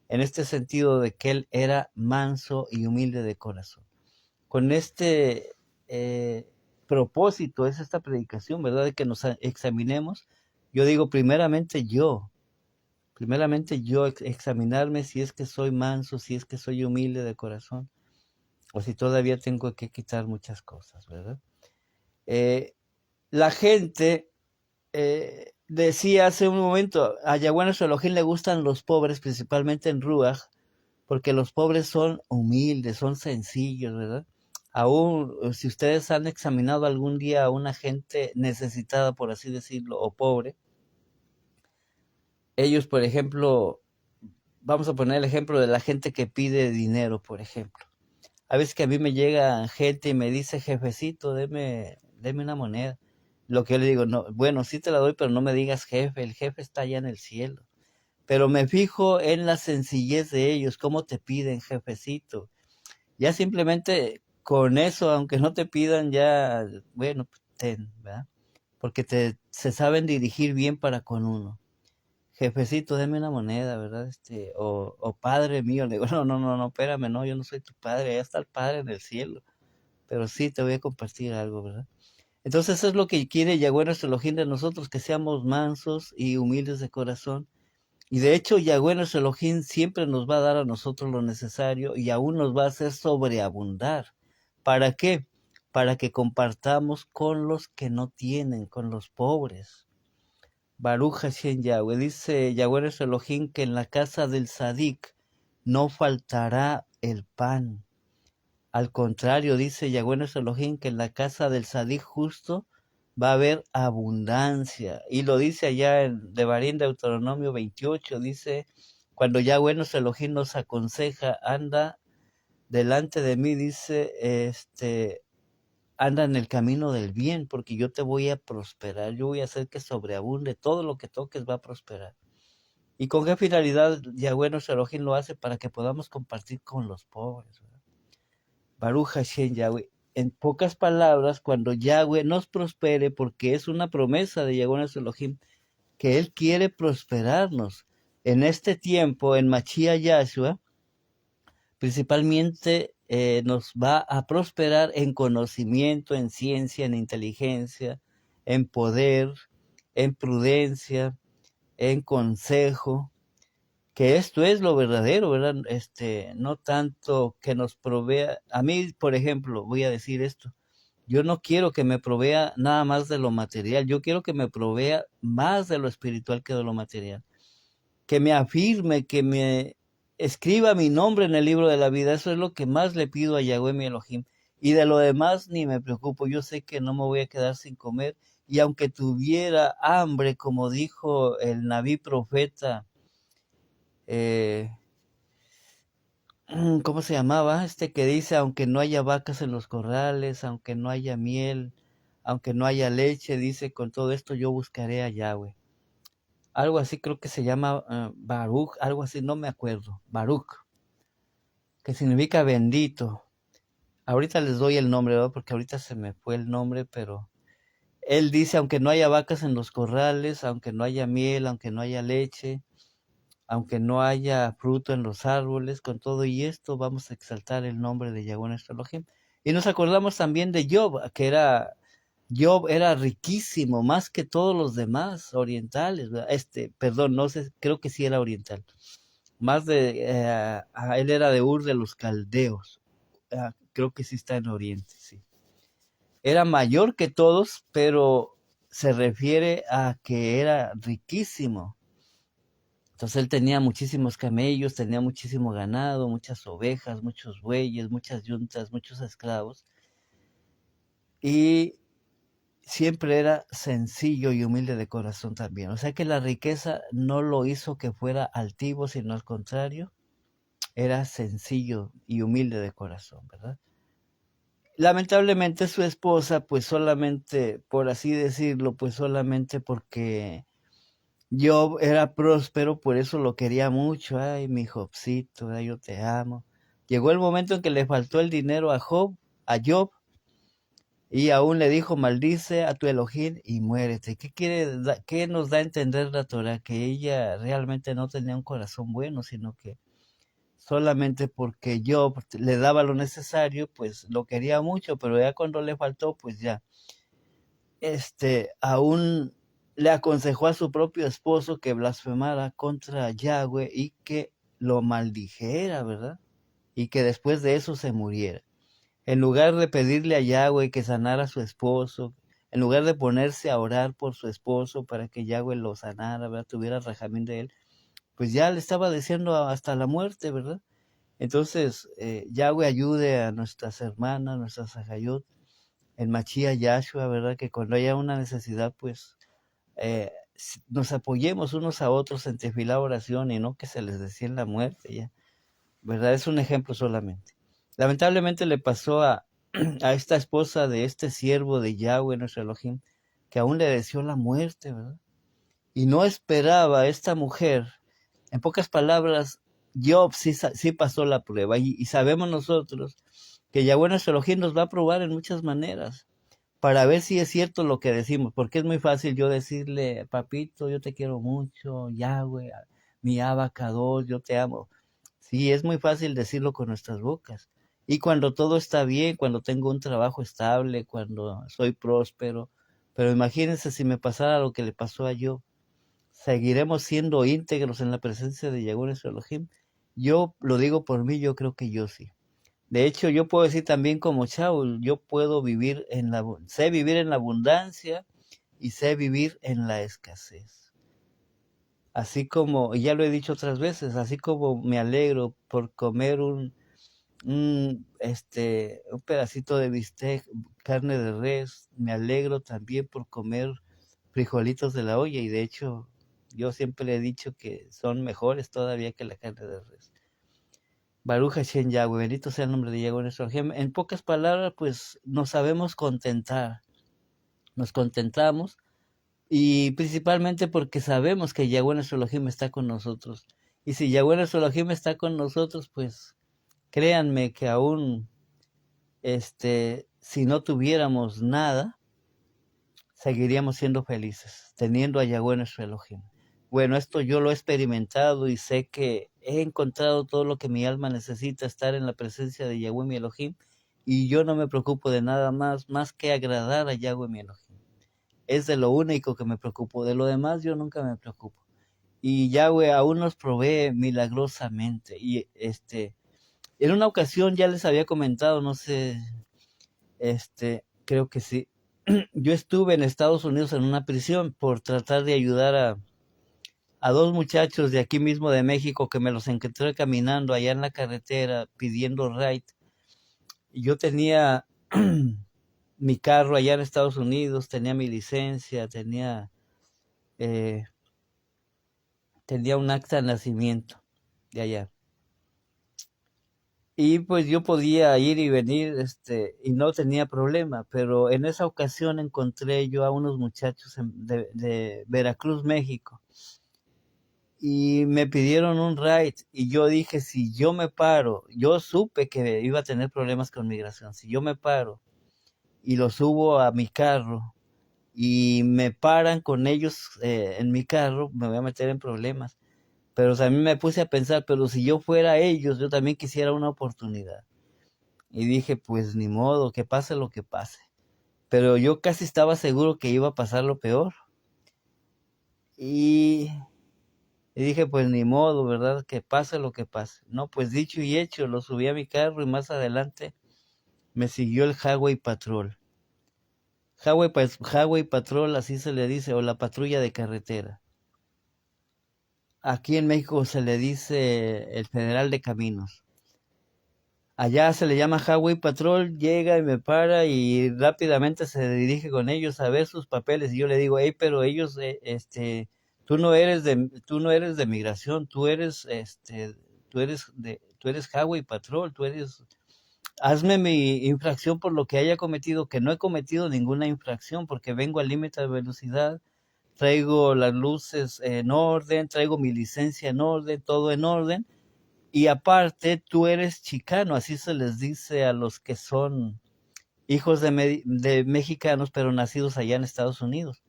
en este sentido de que él era manso y humilde de corazón. Con este propósito es esta predicación, ¿verdad? De que nos examinemos. Yo digo, primeramente yo examinarme si es que soy manso, si es que soy humilde de corazón, o si todavía tengo que quitar muchas cosas, ¿verdad? La gente decía hace un momento, a Yahweh Elohim le gustan los pobres, principalmente en Ruach, porque los pobres son humildes, son sencillos, ¿verdad? Aún si ustedes han examinado algún día a una gente necesitada, por así decirlo, o pobre, ellos, por ejemplo, vamos a poner el ejemplo de la gente que pide dinero, por ejemplo. A veces que a mí me llega gente y me dice, jefecito, deme una moneda. Lo que yo le digo, no, bueno, sí te la doy, pero no me digas jefe, el jefe está allá en el cielo. Pero me fijo en la sencillez de ellos, cómo te piden, jefecito. Ya simplemente con eso, aunque no te pidan, ya, bueno, ten, ¿verdad? Porque se saben dirigir bien para con uno. Jefecito, deme una moneda, ¿verdad? O padre mío, le digo, no, espérame, no, yo no soy tu padre, ya está el padre en el cielo, pero sí te voy a compartir algo, ¿verdad? Entonces eso es lo que quiere Yahweh nuestro Elohim de nosotros, que seamos mansos y humildes de corazón. Y de hecho Yahweh nuestro Elohim siempre nos va a dar a nosotros lo necesario y aún nos va a hacer sobreabundar. ¿Para qué? Para que compartamos con los que no tienen, con los pobres. Baruch Hashem Yahweh, dice Yahweh es Elohim que en la casa del Sadik no faltará el pan. Al contrario, dice Yahweh es Elohim que en la casa del Sadik justo va a haber abundancia. Y lo dice allá en Devarim, Deuteronomio 28, dice, cuando Yahweh es Elohim nos aconseja, anda delante de mí, dice, anda en el camino del bien, porque yo te voy a prosperar, yo voy a hacer que sobreabunde, todo lo que toques va a prosperar. ¿Y con qué finalidad Yahweh nuestro Elohim lo hace? Para que podamos compartir con los pobres, ¿verdad? Baruch Hashem Yahweh. En pocas palabras, cuando Yahweh nos prospere, porque es una promesa de Yahweh nuestro Elohim, que Él quiere prosperarnos en este tiempo, en Mashiach Yahshua, principalmente nos va a prosperar en conocimiento, en ciencia, en inteligencia, en poder, en prudencia, en consejo, que esto es lo verdadero, ¿verdad? No tanto que nos provea, a mí, por ejemplo, voy a decir esto, yo no quiero que me provea nada más de lo material, yo quiero que me provea más de lo espiritual que de lo material, que me afirme, que me escriba mi nombre en el libro de la vida. Eso es lo que más le pido a Yahweh mi Elohim. Y de lo demás ni me preocupo. Yo sé que no me voy a quedar sin comer. Y aunque tuviera hambre, como dijo el Naví profeta, ¿cómo se llamaba? Que dice, aunque no haya vacas en los corrales, aunque no haya miel, aunque no haya leche, dice, con todo esto yo buscaré a Yahweh. Algo así creo que se llama Baruch, algo así, no me acuerdo. Baruch, que significa bendito. Ahorita les doy el nombre, ¿verdad? Porque ahorita se me fue el nombre, pero él dice, aunque no haya vacas en los corrales, aunque no haya miel, aunque no haya leche, aunque no haya fruto en los árboles, con todo y esto vamos a exaltar el nombre de Yahweh nuestro Elohim. Y nos acordamos también de Job, Job era riquísimo, más que todos los demás orientales, ¿verdad? Perdón, no sé, creo que sí era oriental. Él era de Ur de los Caldeos. Creo que sí está en Oriente, sí. Era mayor que todos, pero se refiere a que era riquísimo. Entonces él tenía muchísimos camellos, tenía muchísimo ganado, muchas ovejas, muchos bueyes, muchas yuntas, muchos esclavos. Y siempre era sencillo y humilde de corazón también. O sea que la riqueza no lo hizo que fuera altivo, sino al contrario, era sencillo y humilde de corazón, ¿verdad? Lamentablemente su esposa, pues solamente, por así decirlo, pues solamente porque Job era próspero, por eso lo quería mucho. Ay, mi Jobcito, ay, yo te amo. Llegó el momento en que le faltó el dinero a Job, y aún le dijo, maldice a tu Elohim y muérete. ¿Qué nos da a entender la Torah? Que ella realmente no tenía un corazón bueno, sino que solamente porque yo le daba lo necesario, pues lo quería mucho, pero ya cuando le faltó, pues ya, aún le aconsejó a su propio esposo que blasfemara contra Yahweh y que lo maldijera, ¿verdad? Y que después de eso se muriera. En lugar de pedirle a Yahweh que sanara a su esposo, en lugar de ponerse a orar por su esposo para que Yahweh lo sanara, ¿verdad? Tuviera rajamín de él, pues ya le estaba deseando hasta la muerte, ¿verdad? Entonces, Yahweh ayude a nuestras hermanas, nuestras Ajayot, en Machía Yahshua, ¿verdad? Que cuando haya una necesidad, pues nos apoyemos unos a otros en tefilá oración y no que se les decía la muerte, ya, ¿verdad? Es un ejemplo solamente. Lamentablemente le pasó a esta esposa de este siervo de Yahweh, nuestro Elohim, que aún le deseó la muerte, ¿verdad? Y no esperaba esta mujer. En pocas palabras, Job sí pasó la prueba y sabemos nosotros que Yahweh nuestro Elohim nos va a probar en muchas maneras para ver si es cierto lo que decimos, porque es muy fácil yo decirle, papito, yo te quiero mucho, Yahweh, mi abacador, yo te amo. Sí, es muy fácil decirlo con nuestras bocas. Y cuando todo está bien, cuando tengo un trabajo estable, cuando soy próspero, pero imagínense si me pasara lo que le pasó a Job. ¿Seguiremos siendo íntegros en la presencia de Yahweh nuestro Elohim? Yo lo digo por mí, yo creo que yo sí. De hecho, yo puedo decir también como Shaul, yo puedo vivir sé vivir en la abundancia y sé vivir en la escasez. Así como, y ya lo he dicho otras veces, así como me alegro por comer un pedacito de bistec, carne de res, me alegro también por comer frijolitos de la olla, y de hecho, yo siempre he dicho que son mejores todavía que la carne de res. Baruch Hashem Yahweh, bendito sea el nombre de Yahweh nuestro Elohim. En pocas palabras, pues nos sabemos contentar, nos contentamos, y principalmente porque sabemos que Yahweh nuestro Elohim está con nosotros. Y si Yahweh nuestro Elohim está con nosotros, pues créanme que aún, si no tuviéramos nada, seguiríamos siendo felices, teniendo a Yahweh nuestro Elohim. Bueno, esto yo lo he experimentado y sé que he encontrado todo lo que mi alma necesita, estar en la presencia de Yahweh mi Elohim, y yo no me preocupo de nada más que agradar a Yahweh mi Elohim. Es de lo único que me preocupo, de lo demás yo nunca me preocupo. Y Yahweh aún nos provee milagrosamente. Y en una ocasión ya les había comentado, no sé, creo que sí. Yo estuve en Estados Unidos en una prisión por tratar de ayudar a dos muchachos de aquí mismo de México que me los encontré caminando allá en la carretera pidiendo ride. Y yo tenía mi carro allá en Estados Unidos, tenía mi licencia, eh, tenía un acta de nacimiento de allá. Y pues yo podía ir y venir, y no tenía problema, pero en esa ocasión encontré yo a unos muchachos de Veracruz, México, y me pidieron un ride, y yo dije, si yo me paro, yo supe que iba a tener problemas con migración, si yo me paro y los subo a mi carro y me paran con ellos en mi carro, me voy a meter en problemas. Pero también me puse a pensar, pero si yo fuera ellos, yo también quisiera una oportunidad. Y dije, pues ni modo, que pase lo que pase. Pero yo casi estaba seguro que iba a pasar lo peor. Y, y dije, pues ni modo, ¿verdad? Que pase lo que pase. No, pues dicho y hecho, lo subí a mi carro y más adelante me siguió el Highway Patrol. Highway Patrol, así se le dice, o la patrulla de carretera. Aquí en México se le dice el Federal de Caminos. Allá se le llama Highway Patrol, llega y me para y rápidamente se dirige con ellos a ver sus papeles. Y yo le digo, hey, pero ellos, tú no eres de migración, tú eres Highway Patrol, hazme mi infracción por lo que haya cometido, que no he cometido ninguna infracción porque vengo al límite de velocidad, traigo las luces en orden, traigo mi licencia en orden, todo en orden. Y aparte, tú eres chicano, así se les dice a los que son hijos de mexicanos, pero nacidos allá en Estados Unidos.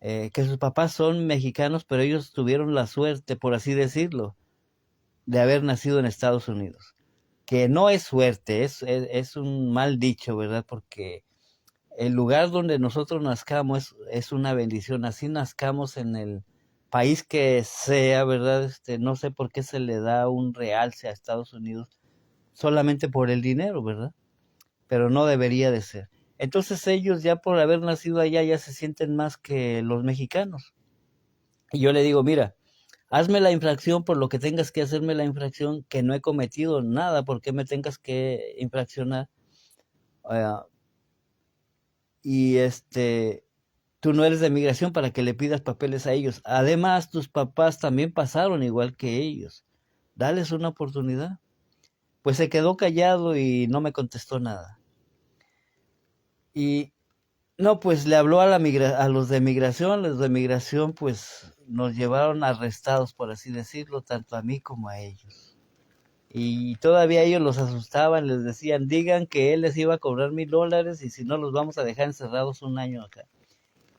Que sus papás son mexicanos, pero ellos tuvieron la suerte, por así decirlo, de haber nacido en Estados Unidos. Que no es suerte, es un mal dicho, ¿verdad? Porque el lugar donde nosotros nazcamos es una bendición. Así nazcamos en el país que sea, ¿verdad? No sé por qué se le da un realce a Estados Unidos solamente por el dinero, ¿verdad? Pero no debería de ser. Entonces ellos ya por haber nacido allá ya se sienten más que los mexicanos. Y yo le digo, mira, hazme la infracción por lo que tengas que hacerme la infracción, que no he cometido nada, porque me tengas que infraccionar. Uh, y tú no eres de migración para que le pidas papeles a ellos. Además, tus papás también pasaron igual que ellos. Dales una oportunidad. Pues se quedó callado y no me contestó nada. Y no, pues le habló a los de migración pues nos llevaron arrestados, por así decirlo, tanto a mí como a ellos. Y todavía ellos los asustaban, les decían, digan que él les iba a cobrar $1,000 y si no los vamos a dejar encerrados un año acá.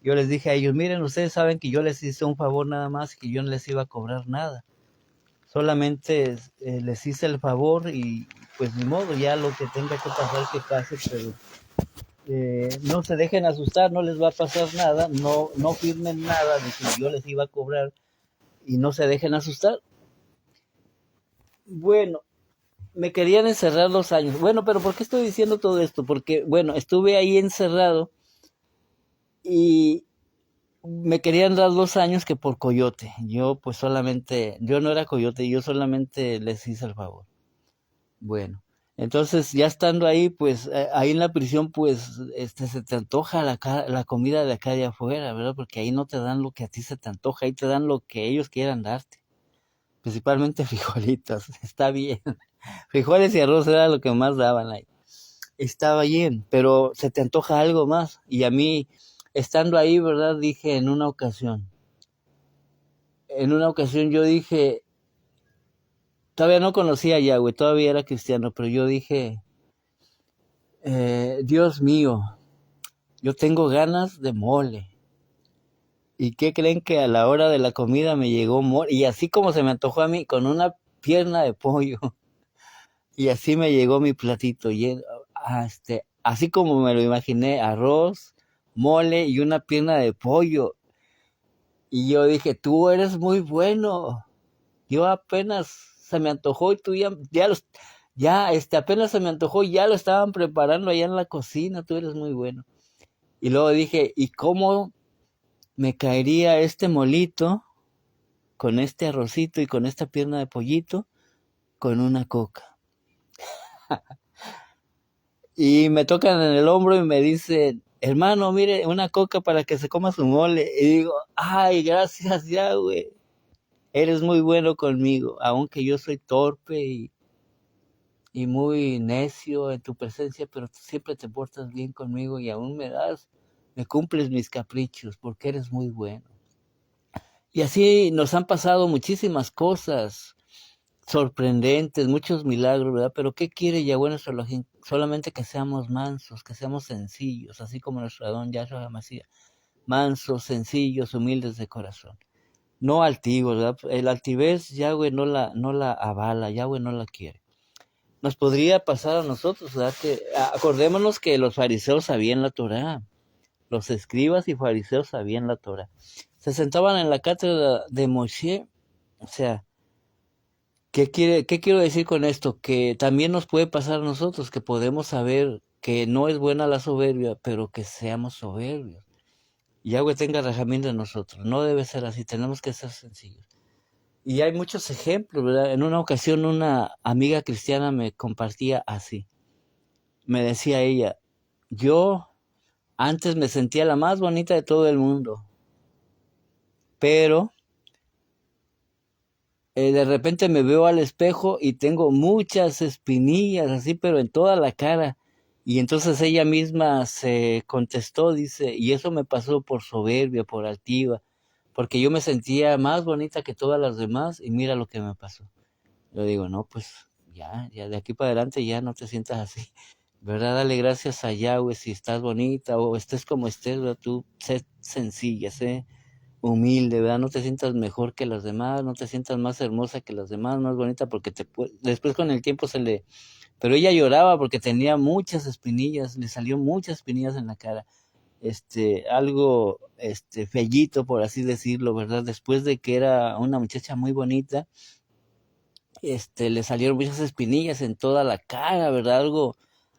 Yo les dije a ellos, miren, ustedes saben que yo les hice un favor nada más, que yo no les iba a cobrar nada. Solamente les hice el favor y pues ni modo, ya lo que tenga que pasar que pase, pero no se dejen asustar, no les va a pasar nada, no firmen nada de que yo les iba a cobrar y no se dejen asustar. Bueno, me querían encerrar 2 años. Bueno, pero ¿por qué estoy diciendo todo esto? Porque, bueno, estuve ahí encerrado y me querían dar 2 años que por coyote. Yo pues solamente, yo no era coyote, yo solamente les hice el favor. Bueno, entonces ya estando ahí, pues ahí en la prisión, pues se te antoja la comida de acá de afuera, ¿verdad? Porque ahí no te dan lo que a ti se te antoja, ahí te dan lo que ellos quieran darte. Principalmente frijolitos, está bien. Frijoles y arroz era lo que más daban ahí. Estaba bien, pero se te antoja algo más. Y a mí, estando ahí, ¿verdad? Dije en una ocasión yo dije, todavía no conocía a Yahweh, todavía era cristiano, pero yo dije, Dios mío, yo tengo ganas de mole. ¿Y qué creen que a la hora de la comida me llegó mole? Y así como se me antojó a mí, con una pierna de pollo. Y así me llegó mi platito lleno, así como me lo imaginé, arroz, mole y una pierna de pollo. Y yo dije, tú eres muy bueno. Yo apenas se me antojó y tú apenas se me antojó y ya lo estaban preparando allá en la cocina, tú eres muy bueno. Y luego dije, ¿y cómo me caería este molito con este arrocito y con esta pierna de pollito con una coca? Y me tocan en el hombro y me dicen, hermano, mire, una coca para que se coma su mole. Y digo, ay, gracias, Yahweh. Eres muy bueno conmigo, aunque yo soy torpe y muy necio en tu presencia, pero tú siempre te portas bien conmigo y aún me cumples mis caprichos, porque eres muy bueno. Y así nos han pasado muchísimas cosas sorprendentes, muchos milagros, ¿verdad? Pero ¿qué quiere Yahweh nuestro Elohim? Solamente que seamos mansos, que seamos sencillos, así como nuestro Adón Yahshua HaMashiach. Mansos, sencillos, humildes de corazón. No altivos, ¿verdad? El altivez Yahweh no la avala, Yahweh no la quiere. Nos podría pasar a nosotros, ¿verdad? Acordémonos que los fariseos sabían la Torá. Los escribas y fariseos sabían la Torá. Se sentaban en la cátedra de Moshe, o sea, ¿qué quiero decir con esto? Que también nos puede pasar a nosotros, que podemos saber que no es buena la soberbia, pero que seamos soberbios. Yahweh tenga rajamín de nosotros. No debe ser así, tenemos que ser sencillos. Y hay muchos ejemplos, ¿verdad? En una ocasión una amiga cristiana me compartía así. Me decía ella, yo antes me sentía la más bonita de todo el mundo, pero de repente me veo al espejo y tengo muchas espinillas así, pero en toda la cara. Y entonces ella misma se contestó, dice, y eso me pasó por soberbia, por altiva, porque yo me sentía más bonita que todas las demás y mira lo que me pasó. Yo digo, no, pues ya de aquí para adelante ya no te sientas así, ¿verdad? Dale gracias a Yahweh si estás bonita o estés como estés, ¿verdad? Tú sé sencilla, sé humilde, ¿verdad? No te sientas mejor que las demás, no te sientas más hermosa que las demás, más bonita, porque después con el tiempo pero ella lloraba porque tenía muchas espinillas, le salió muchas espinillas en la cara, algo, fellito, por así decirlo, ¿verdad? Después de que era una muchacha muy bonita, le salieron muchas espinillas en toda la cara, ¿verdad?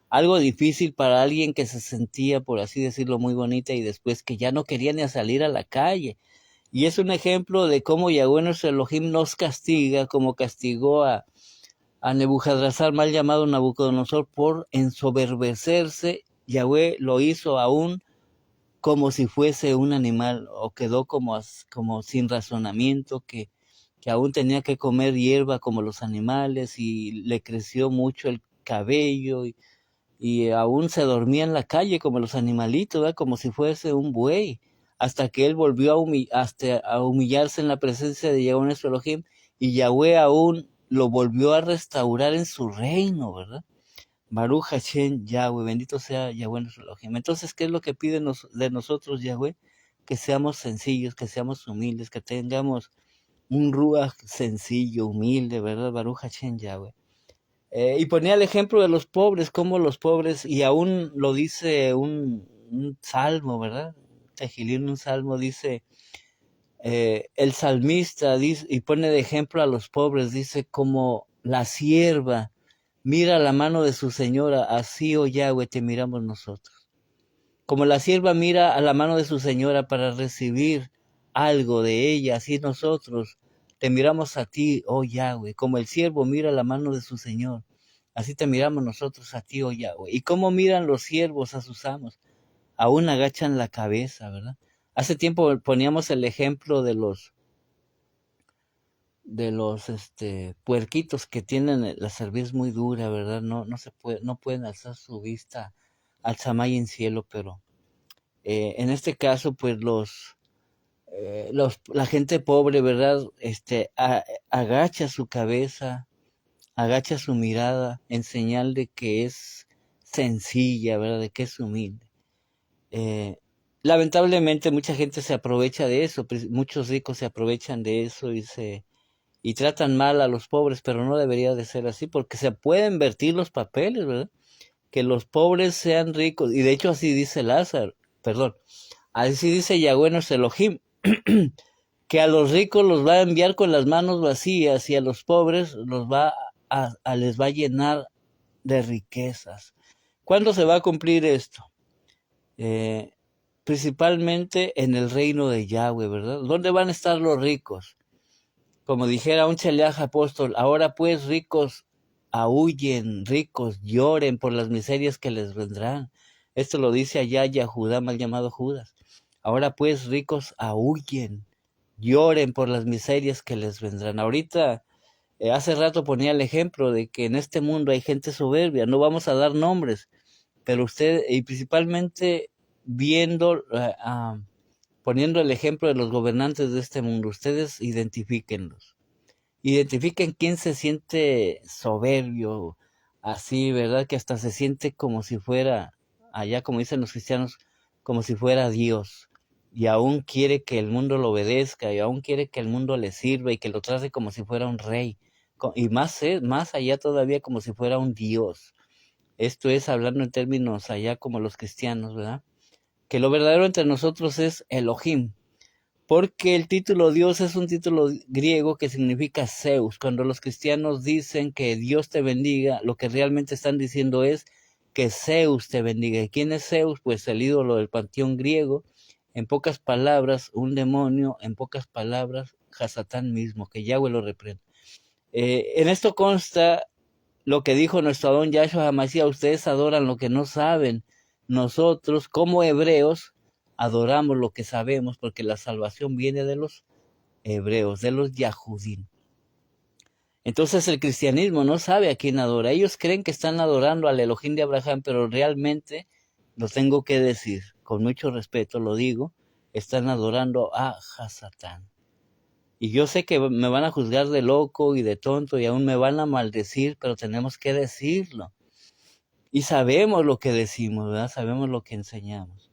Algo difícil para alguien que se sentía, por así decirlo, muy bonita y después que ya no quería ni a salir a la calle. Y es un ejemplo de cómo Yahweh nuestro Elohim nos castiga, como castigó a Nebuchadnezzar, mal llamado Nabucodonosor, por ensoberbecerse. Yahweh lo hizo aún como si fuese un animal, o quedó como sin razonamiento, que aún tenía que comer hierba como los animales, y le creció mucho el cabello, y aún se dormía en la calle como los animalitos, ¿verdad? Como si fuese un buey, hasta que él volvió a humillarse en la presencia de Yahweh nuestro Elohim, y Yahweh aún lo volvió a restaurar en su reino, ¿verdad? Baruch Hashem Yahweh, bendito sea Yahweh nuestro Elohim. Entonces, ¿qué es lo que pide de nosotros Yahweh? Que seamos sencillos, que seamos humildes, que tengamos un ruach sencillo, humilde, ¿verdad? Baruch Hashem Yahweh. Y ponía el ejemplo de los pobres, como los pobres, y aún lo dice un salmo, ¿verdad? Tejilín, un salmo, dice, el salmista dice, y pone de ejemplo a los pobres, dice, como la sierva mira la mano de su señora, así, oh Yahweh, te miramos nosotros. Como la sierva mira a la mano de su señora para recibir algo de ella, así nosotros te miramos a ti, oh Yahweh. Como el siervo mira la mano de su señor, así te miramos nosotros a ti, oh Yahweh. ¿Y cómo miran los siervos a sus amos? Aún agachan la cabeza, ¿verdad? Hace tiempo poníamos el ejemplo de los puerquitos que tienen la cerviz muy dura, ¿verdad? No pueden alzar su vista al samay en cielo, pero en este caso, pues la gente pobre, ¿verdad? Agacha su cabeza, agacha su mirada en señal de que es sencilla, ¿verdad? De que es humilde. Eh, Lamentablemente mucha gente se aprovecha de eso, muchos ricos se aprovechan de eso y tratan mal a los pobres, pero no debería de ser así, porque se pueden invertir los papeles, ¿verdad? Que los pobres sean ricos, y de hecho así dice Lázaro, perdón, así dice Yahweh nuestro Elohim, que a los ricos los va a enviar con las manos vacías y a los pobres les va a llenar de riquezas. ¿Cuándo se va a cumplir esto? Principalmente en el reino de Yahweh, ¿verdad? ¿Dónde van a estar los ricos? Como dijera un cheleaj apóstol, ahora pues ricos aúllen, ricos lloren por las miserias que les vendrán. Esto lo dice allá Yahudá, mal llamado Judas. Ahora pues ricos aúllen, lloren por las miserias que les vendrán. Ahorita, hace rato ponía el ejemplo de que en este mundo hay gente soberbia, no vamos a dar nombres, pero usted, y principalmente viendo, poniendo el ejemplo de los gobernantes de este mundo, ustedes identifíquenlos. Identifiquen quién se siente soberbio, así, ¿verdad? Que hasta se siente como si fuera, allá como dicen los cristianos, como si fuera Dios. Y aún quiere que el mundo lo obedezca, y aún quiere que el mundo le sirva y que lo trate como si fuera un rey. Y más allá todavía como si fuera un Dios. Esto es hablando en términos allá como los cristianos, ¿verdad? Que lo verdadero entre nosotros es Elohim, porque el título Dios es un título griego que significa Zeus. Cuando los cristianos dicen que Dios te bendiga, lo que realmente están diciendo es que Zeus te bendiga. ¿Y quién es Zeus? Pues el ídolo del panteón griego. En pocas palabras, un demonio, en pocas palabras, Hasatán mismo, que Yahweh lo reprende. En esto consta lo que dijo nuestro Adón Yahshua HaMashiach: ustedes adoran lo que no saben. Nosotros, como hebreos, adoramos lo que sabemos, porque la salvación viene de los hebreos, de los Yahudim. Entonces el cristianismo no sabe a quién adora. Ellos creen que están adorando al Elohim de Abraham, pero realmente, lo tengo que decir, con mucho respeto lo digo, están adorando a Hasatán. Y yo sé que me van a juzgar de loco y de tonto y aún me van a maldecir, pero tenemos que decirlo. Y sabemos lo que decimos, ¿verdad? Sabemos lo que enseñamos.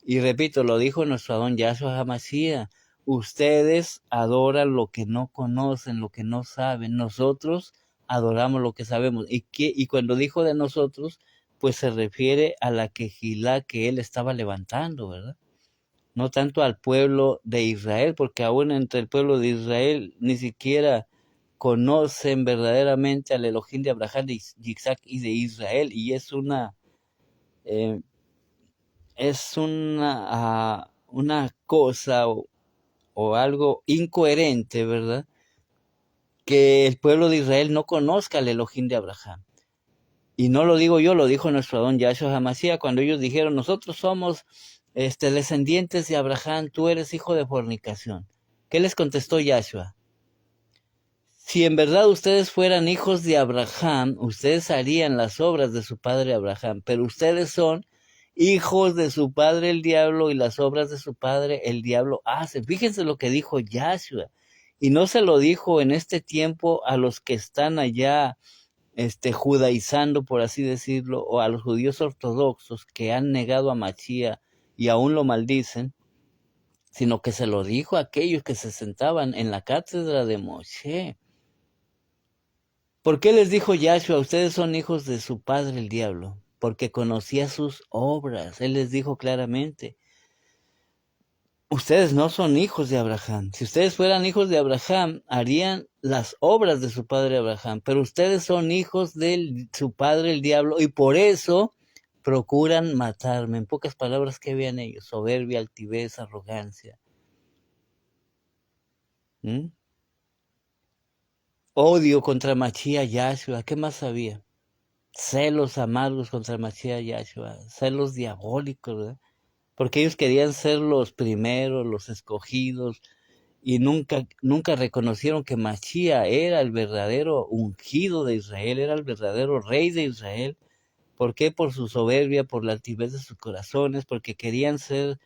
Y repito, lo dijo nuestro Adón Yahshua HaMashiach: Ustedes adoran lo que no conocen, lo que no saben. Nosotros adoramos lo que sabemos. Y cuando dijo de nosotros, pues se refiere a la quejilá que él estaba levantando, ¿verdad? No tanto al pueblo de Israel, porque aún entre el pueblo de Israel ni siquiera conocen verdaderamente al Elohim de Abraham, de Isaac y de Israel, y eh, es una cosa o algo incoherente, ¿verdad? Que el pueblo de Israel no conozca al Elohim de Abraham. Y no lo digo yo, lo dijo nuestro Adón Yahshua HaMashiach cuando ellos dijeron, nosotros somos descendientes de Abraham, tú eres hijo de fornicación. ¿Qué les contestó Yahshua? Si en verdad ustedes fueran hijos de Abraham, ustedes harían las obras de su padre Abraham, pero ustedes son hijos de su padre el diablo y las obras de su padre el diablo hace. Fíjense lo que dijo Yahshua. Y no se lo dijo en este tiempo a los que están allá judaizando, por así decirlo, o a los judíos ortodoxos que han negado a Mashiach y aún lo maldicen, sino que se lo dijo a aquellos que se sentaban en la cátedra de Moshe. ¿Por qué les dijo Yahshua? Ustedes son hijos de su padre el diablo, porque conocía sus obras. Él les dijo claramente, ustedes no son hijos de Abraham. Si ustedes fueran hijos de Abraham, harían las obras de su padre Abraham, pero ustedes son hijos de su padre el diablo y por eso procuran matarme. En pocas palabras, ¿qué vean ellos? Soberbia, altivez, arrogancia. Odio contra Mashiach Yahshua. ¿Qué más había? Celos amargos contra Mashiach Yahshua. Celos diabólicos, ¿verdad? Porque ellos querían ser los primeros, los escogidos, y nunca reconocieron que Mashiach era el verdadero ungido de Israel, era el verdadero rey de Israel. ¿Por qué? Por su soberbia, por la altivez de sus corazones, porque querían ser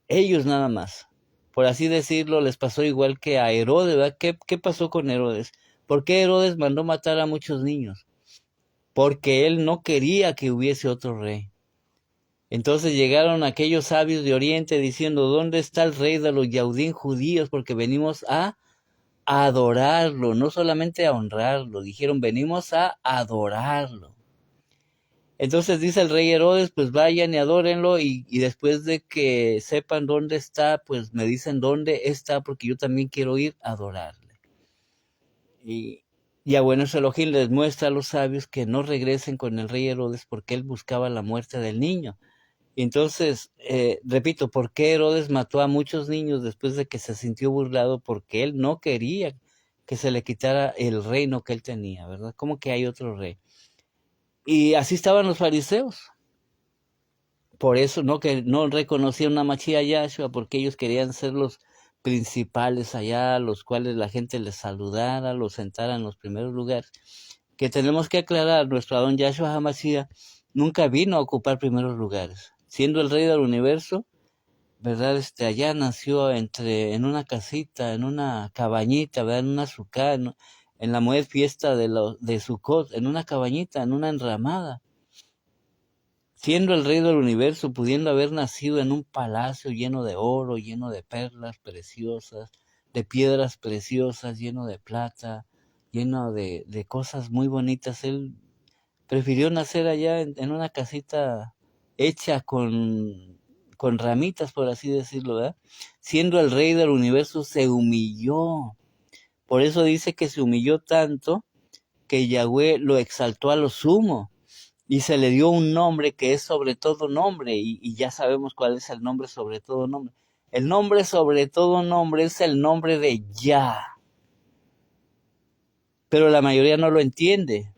ellos nada más. Por así decirlo, les pasó igual que a Herodes, ¿verdad? ¿Qué pasó con Herodes? ¿Por qué Herodes mandó matar a muchos niños? Porque él no quería que hubiese otro rey. Entonces llegaron aquellos sabios de Oriente diciendo, ¿dónde está el rey de los Yaudín judíos? Porque venimos a adorarlo, no solamente a honrarlo. Dijeron, venimos a adorarlo. Entonces dice el rey Herodes, pues vayan y adórenlo y después de que sepan dónde está, pues me dicen dónde está porque yo también quiero ir a adorarle. Y a buenos Elohim les muestra a los sabios que no regresen con el rey Herodes porque él buscaba la muerte del niño. Entonces, repito, ¿por qué Herodes mató a muchos niños después de que se sintió burlado? Porque él no quería que se le quitara el reino que él tenía, ¿verdad? ¿Cómo que hay otro rey? Y así estaban los fariseos. Por eso que no reconocían a Mashiach Yahshua, porque ellos querían ser los principales allá, los cuales la gente les saludara, los sentara en los primeros lugares. Que tenemos que aclarar, nuestro Adón Yahshua HaMashiach nunca vino a ocupar primeros lugares. Siendo el rey del universo, ¿verdad? Allá nació en una casita, en una cabañita, ¿verdad? En una sucá, en la mujer fiesta de Sukkot, en una cabañita, en una enramada. Siendo el rey del universo, pudiendo haber nacido en un palacio lleno de oro, lleno de perlas preciosas, de piedras preciosas, lleno de plata, lleno de cosas muy bonitas, él prefirió nacer allá en una casita hecha con ramitas, por así decirlo, ¿verdad? Siendo el rey del universo, se humilló. Por eso dice que se humilló tanto que Yahweh lo exaltó a lo sumo. Y se le dio un nombre que es sobre todo nombre, y ya sabemos cuál es el nombre sobre todo nombre. El nombre sobre todo nombre es el nombre de Yah. Pero la mayoría no lo entiende.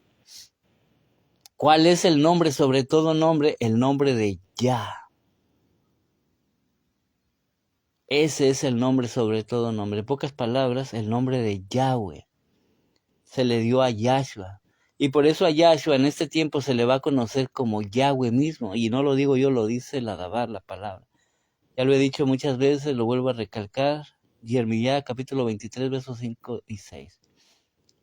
¿Cuál es el nombre sobre todo nombre? El nombre de Yah. Ese es el nombre sobre todo nombre. En pocas palabras, el nombre de Yahweh. Se le dio a Yahshua. Y por eso a Yahshua en este tiempo se le va a conocer como Yahweh mismo. Y no lo digo yo, lo dice la Dabar, la palabra. Ya lo he dicho muchas veces, lo vuelvo a recalcar. Jeremías capítulo 23, versos 5 y 6.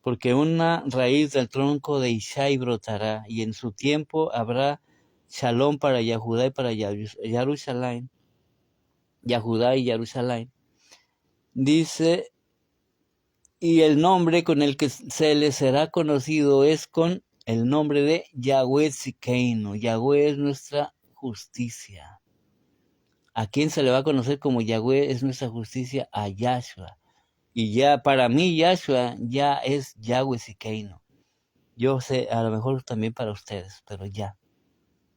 Porque una raíz del tronco de Ishai brotará, y en su tiempo habrá shalom para Yahudá y para Jerusalén. Yahudá y Jerusalén. Dice, y el nombre con el que se le será conocido es con el nombre de Yahweh Tzidkeinu. Yahweh es nuestra justicia. ¿A quién se le va a conocer como Yahweh es nuestra justicia? A Yahshua. Y ya para mí Yahshua ya es Yahweh Tzidkeinu. Yo sé, a lo mejor también para ustedes, pero ya.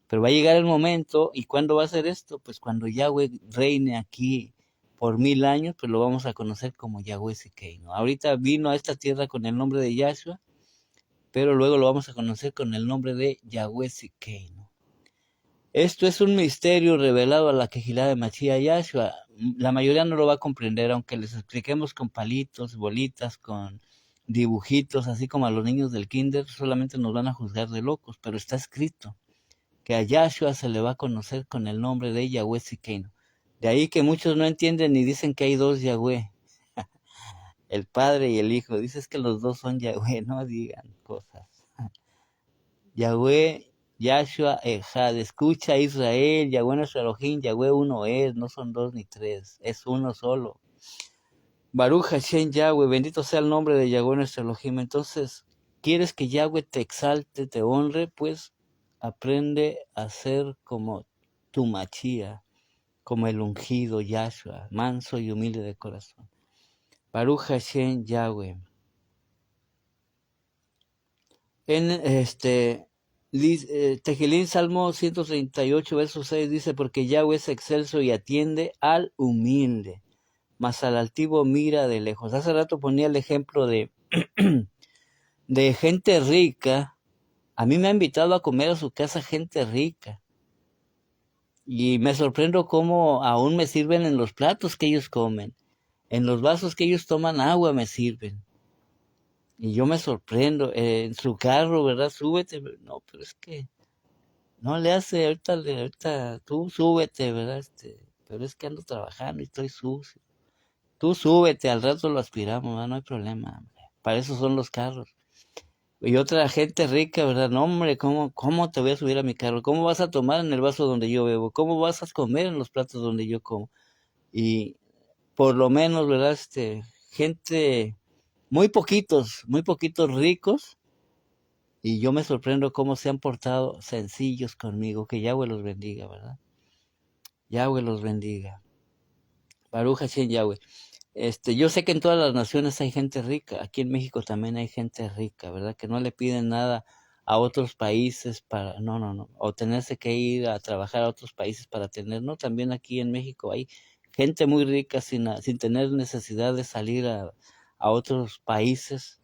Pero va a llegar el momento, ¿y cuándo va a ser esto? Pues cuando Yahweh reine aquí por 1000 años, pues lo vamos a conocer como Yahweh Tzidkeinu. Ahorita vino a esta tierra con el nombre de Yahshua, pero luego lo vamos a conocer con el nombre de Yahweh Tzidkeinu. Esto es un misterio revelado a la Kehilá de Mashiach Yahshua. La mayoría no lo va a comprender, aunque les expliquemos con palitos, bolitas, con dibujitos, así como a los niños del kinder, solamente nos van a juzgar de locos, pero está escrito que a Yahshua se le va a conocer con el nombre de Yahweh Tzidkeinu. De ahí que muchos no entienden y dicen que hay dos Yahweh, el Padre y el Hijo. Dices que los dos son Yahweh, no digan cosas. Yahweh, Yahshua, Ejad. Escucha Israel, Yahweh nuestro Elohim, Yahweh uno es, no son dos ni tres, es uno solo. Baruch Hashem Yahweh, bendito sea el nombre de Yahweh nuestro Elohim. Entonces, ¿quieres que Yahweh te exalte, te honre? Pues aprende a ser como tu Machía, como el ungido Yahshua, manso y humilde de corazón. Baruch Hashem Yahweh. En Tejilín, Salmo 138, verso 6 dice, porque Yahweh es excelso y atiende al humilde, mas al altivo mira de lejos. Hace rato ponía el ejemplo de, de gente rica. A mí me ha invitado a comer a su casa gente rica. Y me sorprendo cómo aún me sirven en los platos que ellos comen. En los vasos que ellos toman agua me sirven. Y yo me sorprendo. En su carro, ¿verdad? Súbete. No, pero es que no le hace, ahorita tú súbete, ¿verdad? Pero es que ando trabajando y estoy sucio. Tú súbete, al rato lo aspiramos, ¿verdad? No hay problema, hombre. Para eso son los carros. Y otra gente rica, ¿verdad? No, hombre, ¿cómo te voy a subir a mi carro? ¿Cómo vas a tomar en el vaso donde yo bebo? ¿Cómo vas a comer en los platos donde yo como? Y por lo menos, ¿verdad? Gente, muy poquitos ricos, y yo me sorprendo cómo se han portado sencillos conmigo. Que Yahweh los bendiga, ¿verdad? Yahweh los bendiga. Baruch Hashem Yahweh. Yo sé que en todas las naciones hay gente rica. Aquí en México también hay gente rica, ¿verdad? Que no le piden nada a otros países para, no, o tenerse que ir a trabajar a otros países para tener, no, también aquí en México hay gente muy rica sin tener necesidad de salir a otros países.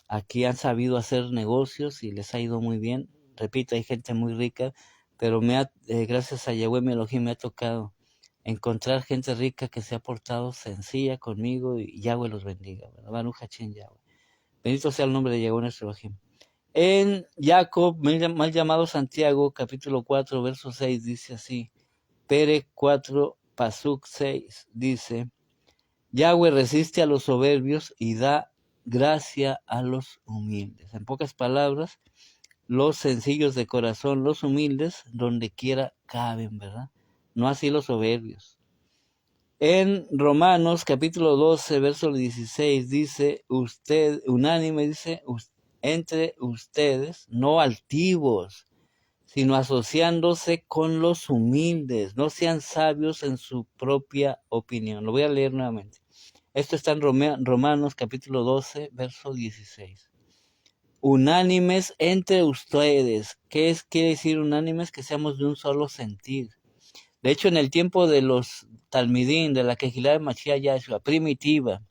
Aquí han sabido hacer negocios y les ha ido muy bien. Repito, hay gente muy rica, pero gracias a Yahweh mi Elohim me ha tocado encontrar gente rica que se ha portado sencilla conmigo, y Yahweh los bendiga. Baruch Hashem Yahweh. Bendito sea el nombre de Yahweh nuestro Elohim. En Jacob, mal llamado Santiago, capítulo 4, verso 6, dice así. Pere 4, Pasuk 6, dice, Yahweh resiste a los soberbios y da gracia a los humildes. En pocas palabras, los sencillos de corazón, los humildes, donde quiera caben, ¿verdad? No así los soberbios. En Romanos capítulo 12, verso 16, dice, unánime, dice, entre ustedes, no altivos, sino asociándose con los humildes, no sean sabios en su propia opinión. Lo voy a leer nuevamente. Esto está en Romanos capítulo 12, verso 16. Unánimes entre ustedes. ¿Qué quiere decir unánimes? Que seamos de un solo sentir. De hecho, en el tiempo de los Talmidín, de la Kehilá de Mashiach Yahshua, primitiva,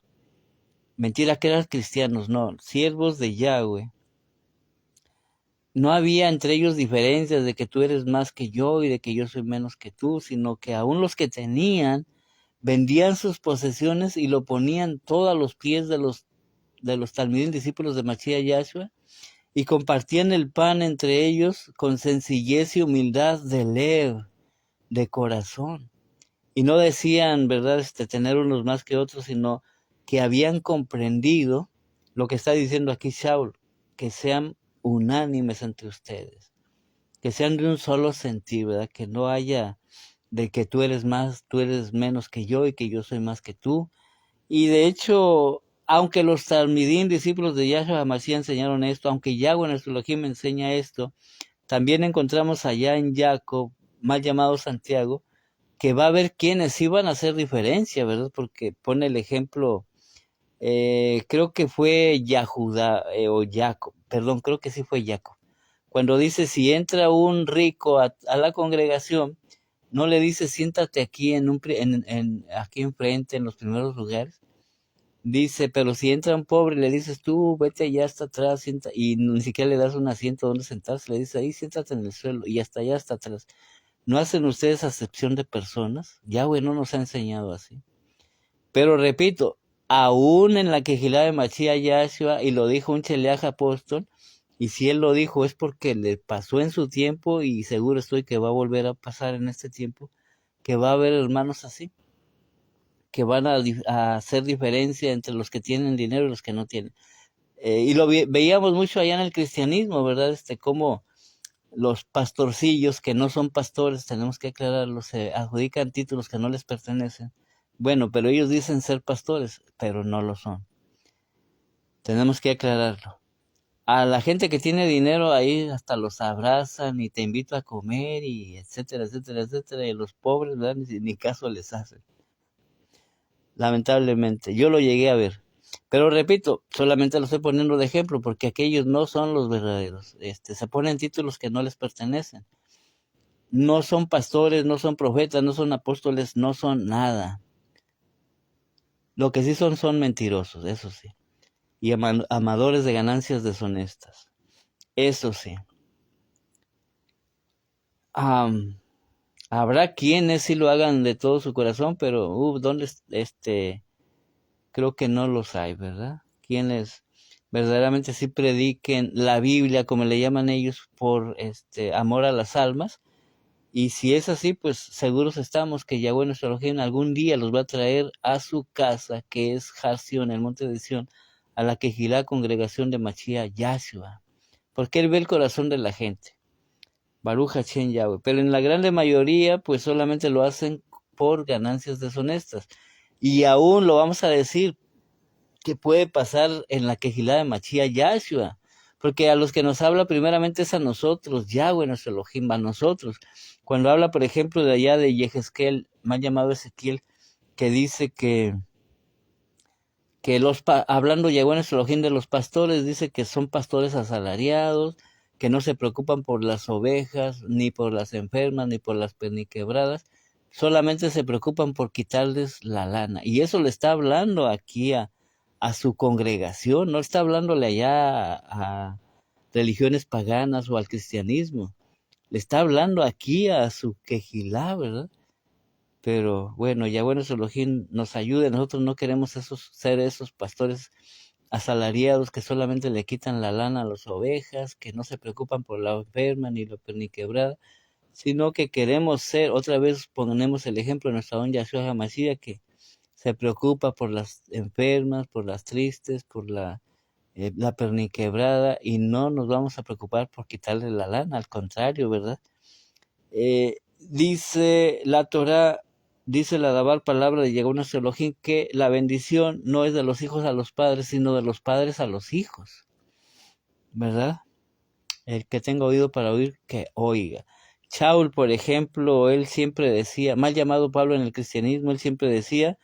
mentira que eran cristianos, no, siervos de Yahweh, no había entre ellos diferencias de que tú eres más que yo y de que yo soy menos que tú, sino que aún los que tenían, vendían sus posesiones y lo ponían todo a los pies de los Talmidín, discípulos de Mashiach Yahshua, y compartían el pan entre ellos con sencillez y humildad de lev, de corazón. Y no decían, ¿verdad?, tener unos más que otros, sino que habían comprendido lo que está diciendo aquí Shaul, que sean unánimes entre ustedes, que sean de un solo sentir, ¿verdad?, que no haya de que tú eres más, tú eres menos que yo y que yo soy más que tú. Y de hecho, aunque los Talmidim, discípulos de Yahshua HaMashiach, enseñaron esto, aunque Yahweh en nuestro Elohim enseña esto, también encontramos allá en Jacob, mal llamado Santiago, que va a haber quienes sí van a hacer diferencia, ¿verdad? Porque pone el ejemplo, creo que fue Yahuda o Jacob, perdón, creo que sí fue Jacob. Cuando dice, si entra un rico a la congregación, no le dice, siéntate aquí aquí enfrente, en los primeros lugares. Dice, pero si entra un pobre, le dices, tú vete allá hasta atrás, y ni siquiera le das un asiento donde sentarse, le dices, ahí siéntate en el suelo, y hasta allá, hasta atrás. ¿No hacen ustedes acepción de personas? Yahweh no nos ha enseñado así. Pero repito, aún en la quejilá de Mashiach Yahshua, y lo dijo un Sheliach apóstol, y si él lo dijo es porque le pasó en su tiempo, y seguro estoy que va a volver a pasar en este tiempo, que va a haber hermanos así, que van a hacer diferencia entre los que tienen dinero y los que no tienen. Y lo veíamos mucho allá en el cristianismo, ¿verdad? Como los pastorcillos que no son pastores, tenemos que aclararlo, se adjudican títulos que no les pertenecen. Bueno, pero ellos dicen ser pastores, pero no lo son. Tenemos que aclararlo. A la gente que tiene dinero ahí hasta los abrazan y te invito a comer y etcétera, etcétera, etcétera. Y los pobres, ¿verdad? Ni caso les hacen. Lamentablemente, yo lo llegué a ver. Pero repito, solamente lo estoy poniendo de ejemplo porque aquellos no son los verdaderos. Se ponen títulos que no les pertenecen. No son pastores, no son profetas, no son apóstoles, no son nada. Lo que sí son mentirosos, eso sí. Y amadores de ganancias deshonestas. Eso sí. Habrá quienes sí lo hagan de todo su corazón, pero ¿dónde creo que no los hay, ¿verdad? Quienes verdaderamente sí prediquen la Biblia, como le llaman ellos, por amor a las almas. Y si es así, pues seguros estamos que Yahweh nuestro Elohim algún día los va a traer a su casa, que es Har Sion, el monte de Sion, a la quejilá congregación de Mashiach Yahshua. Porque él ve el corazón de la gente. Baruch Hashem Yahweh. Pero en la grande mayoría, pues solamente lo hacen por ganancias deshonestas. Y aún lo vamos a decir, que puede pasar en la quejilá de Mashiach Yahshua. Porque a los que nos habla primeramente es a nosotros, Yahweh nuestro Elohim, a nosotros. Cuando habla, por ejemplo, de allá de Yehezkel, mal llamado Ezequiel, que dice que hablando Yahweh nuestro Elohim de los pastores, dice que son pastores asalariados, que no se preocupan por las ovejas, ni por las enfermas, ni por las perniquebradas, solamente se preocupan por quitarles la lana. Y eso le está hablando aquí a su congregación, no está hablándole allá a religiones paganas o al cristianismo, le está hablando aquí a su quejilá, ¿verdad? Pero bueno, Yahweh nuestro Elohim nos ayude, nosotros no queremos ser esos pastores asalariados que solamente le quitan la lana a las ovejas, que no se preocupan por la enferma ni la perniquebrada, sino que queremos ser, otra vez ponemos el ejemplo de nuestra don Yahshua HaMashiach, que se preocupa por las enfermas, por las tristes, por la perniquebrada, y no nos vamos a preocupar por quitarle la lana, al contrario, ¿verdad? Dice la Torah, dice la Dabar, palabra de Yahweh nuestro Elohim, que la bendición no es de los hijos a los padres, sino de los padres a los hijos, ¿verdad? El que tenga oído para oír, que oiga. Shaul, por ejemplo, él siempre decía, mal llamado Pablo en el cristianismo, él siempre decía,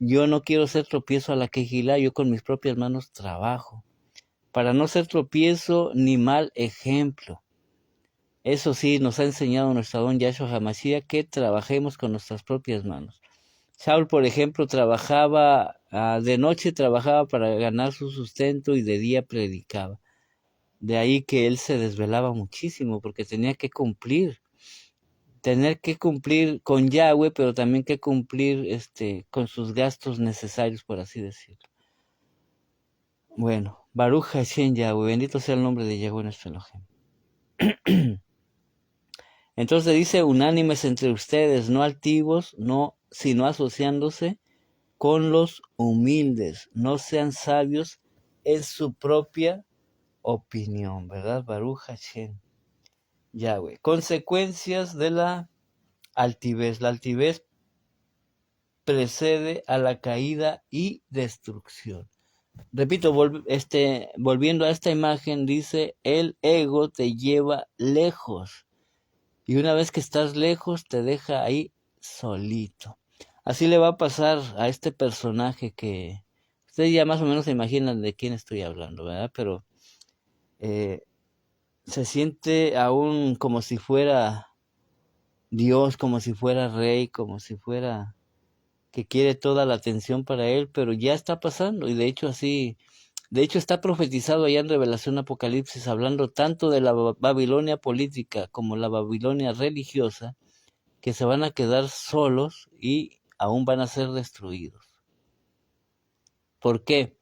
yo no quiero ser tropiezo a la quejilá, yo con mis propias manos trabajo, para no ser tropiezo ni mal ejemplo. Eso sí, nos ha enseñado nuestro don Yahshua HaMashiach que trabajemos con nuestras propias manos. Saúl, por ejemplo, trabajaba, de noche trabajaba para ganar su sustento y de día predicaba. De ahí que él se desvelaba muchísimo porque tenía que cumplir con Yahweh, pero también que cumplir con sus gastos necesarios, por así decirlo. Bueno, Baruch Hashem Yahweh, bendito sea el nombre de Yahweh nuestro Elohim. Entonces dice, unánimes entre ustedes, no altivos, no, sino asociándose con los humildes. No sean sabios en su propia opinión, ¿verdad? Baruch Hashem, Yahweh. Consecuencias de la altivez. La altivez precede a la caída y destrucción. Repito, volviendo a esta imagen, dice, el ego te lleva lejos. Y una vez que estás lejos, te deja ahí solito. Así le va a pasar a este personaje que ustedes ya más o menos se imaginan de quién estoy hablando, ¿verdad? Pero se siente aún como si fuera Dios, como si fuera rey, como si fuera que quiere toda la atención para él, pero ya está pasando y de hecho está profetizado allá en Revelación Apocalipsis, hablando tanto de la Babilonia política como la Babilonia religiosa, que se van a quedar solos y aún van a ser destruidos. ¿Por qué?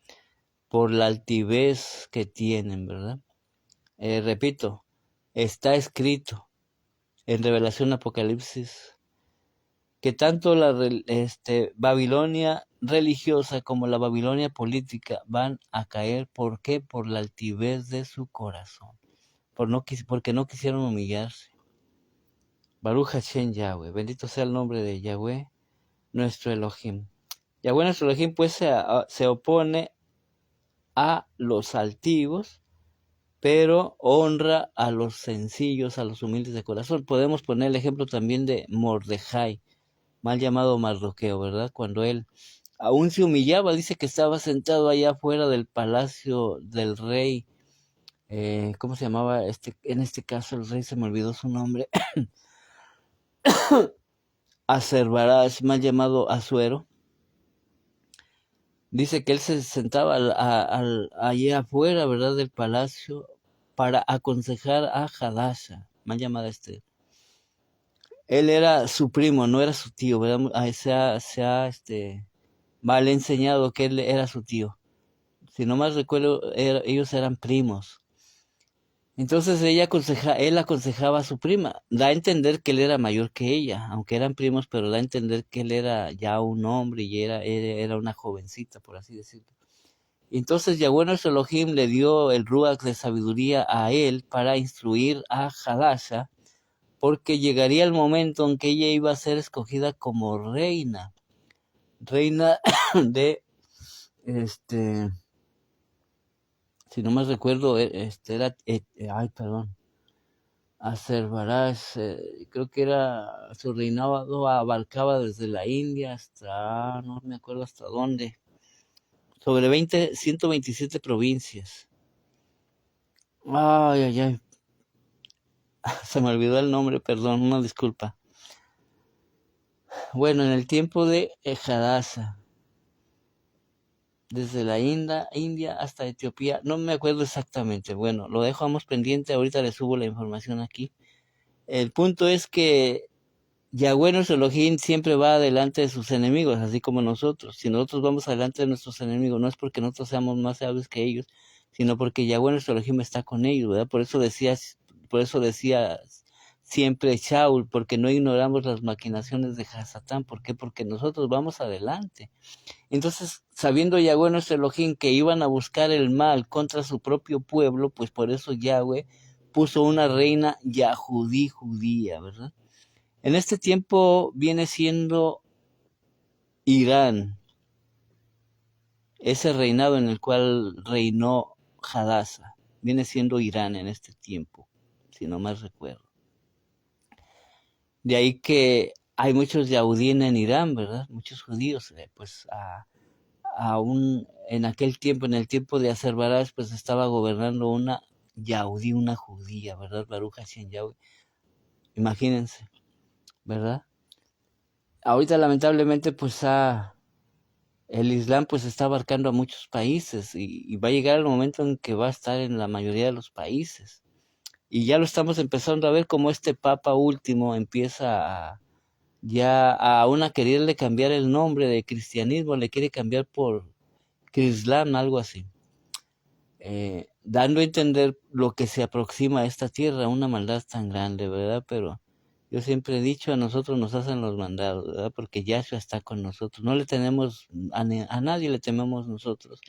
Por la altivez que tienen, ¿verdad? Repito, está escrito en Revelación Apocalipsis que tanto la Babilonia religiosa como la Babilonia política van a caer. ¿Por qué? Por la altivez de su corazón, porque no quisieron humillarse. Baruch Hashem Yahweh, bendito sea el nombre de Yahweh, nuestro Elohim. Yahweh nuestro Elohim pues se opone a los altivos, pero honra a los sencillos, a los humildes de corazón. Podemos poner el ejemplo también de Mordejai, mal llamado Mardoqueo, ¿verdad? Cuando él aún se humillaba, dice que estaba sentado allá afuera del palacio del rey, ¿cómo se llamaba? En este caso el rey, se me olvidó su nombre, Aserbaraz, mal llamado Asuero. Dice que él se sentaba allí afuera, ¿verdad?, del palacio para aconsejar a Hadasha, mal llamada Esther. Él era su primo, no era su tío, ¿verdad? Se ha mal enseñado que él era su tío. Si no más recuerdo, ellos eran primos. Entonces él aconsejaba a su prima. Da a entender que él era mayor que ella, aunque eran primos, pero da a entender que él era ya un hombre y era una jovencita, por así decirlo. Entonces Yahweh nuestro Elohim le dio el ruach de sabiduría a él para instruir a Hadasha, porque llegaría el momento en que ella iba a ser escogida como reina de, si no más recuerdo, era, Aserbaraz, creo que era, su reinado abarcaba desde la India hasta, no me acuerdo hasta dónde, sobre 127 provincias. Ay, se me olvidó el nombre, perdón, una disculpa. Bueno, en el tiempo de Hadasa, desde la India hasta Etiopía, no me acuerdo exactamente. Bueno, lo dejamos pendiente, ahorita le subo la información aquí. El punto es que Yahweh nuestro Elohim siempre va adelante de sus enemigos, así como nosotros. Si nosotros vamos adelante de nuestros enemigos, no es porque nosotros seamos más sabios que ellos, sino porque Yahweh nuestro Elohim está con ellos, ¿verdad? Por eso decía siempre Shaul, porque no ignoramos las maquinaciones de Hasatán. ¿Por qué? Porque nosotros vamos adelante. Entonces, sabiendo Yahweh nuestro Elohim que iban a buscar el mal contra su propio pueblo, pues por eso Yahweh puso una reina Yahudí, judía, ¿verdad? En este tiempo viene siendo Irán, ese reinado en el cual reinó Hadasa, viene siendo Irán en este tiempo, si no más recuerdo. De ahí que hay muchos yaudín en Irán, ¿verdad? Muchos judíos, pues aún en aquel tiempo, en el tiempo de Aserbaraz, pues estaba gobernando una yaudí, una judía, ¿verdad? Baruch Hashem Yahweh. Imagínense, ¿verdad? Ahorita lamentablemente pues el Islam pues está abarcando a muchos países y va a llegar el momento en que va a estar en la mayoría de los países. Y ya lo estamos empezando a ver como este Papa último empieza ya aún a quererle cambiar el nombre de cristianismo, le quiere cambiar por Crislam, algo así. Dando a entender lo que se aproxima a esta tierra, una maldad tan grande, ¿verdad? Pero yo siempre he dicho, a nosotros nos hacen los mandados, ¿verdad? Porque Yahshua está con nosotros. No le tenemos, a nadie le tememos nosotros.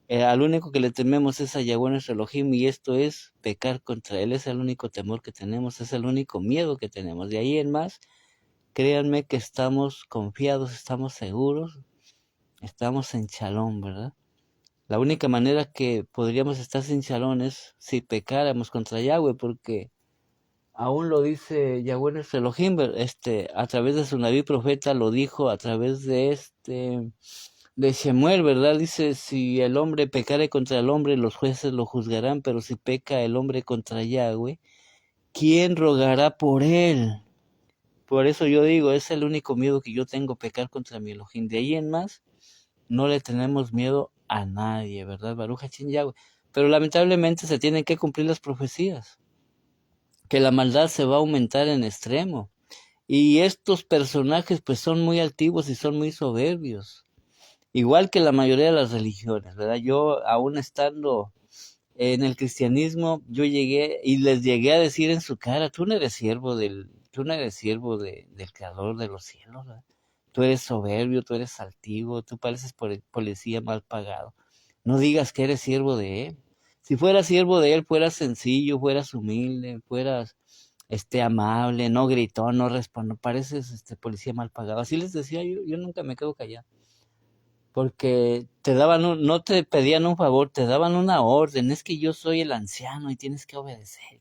Al único que le tememos es a Yahweh nuestro Elohim, y esto es pecar contra él. Es el único temor que tenemos, es el único miedo que tenemos. De ahí en más, créanme que estamos confiados, estamos seguros, estamos en shalom, ¿verdad? La única manera que podríamos estar sin shalom es si pecáramos contra Yahweh, porque aún lo dice Yahweh nuestro Elohim, a través de su Naví profeta lo dijo, a través de Shemuel, ¿verdad? Dice, si el hombre pecare contra el hombre, los jueces lo juzgarán, pero si peca el hombre contra Yahweh, ¿quién rogará por él? Por eso yo digo, es el único miedo que yo tengo, pecar contra mi Elohim. De ahí en más, no le tenemos miedo a nadie, ¿verdad? Baruch Hashim Yahweh. Pero lamentablemente se tienen que cumplir las profecías, que la maldad se va a aumentar en extremo. Y estos personajes pues son muy altivos y son muy soberbios, igual que la mayoría de las religiones, ¿verdad? Yo, aún estando en el cristianismo, yo llegué y les llegué a decir en su cara, tú no eres siervo del Creador de los cielos, ¿verdad? Tú eres soberbio, tú eres altivo, tú pareces policía mal pagado. No digas que eres siervo de él. Si fueras siervo de él, fueras sencillo, fueras humilde, fueras amable, no gritón, no responde, pareces policía mal pagado. Así les decía yo nunca me quedo callado. Porque te daban no te pedían un favor, te daban una orden, es que yo soy el anciano y tienes que obedecer.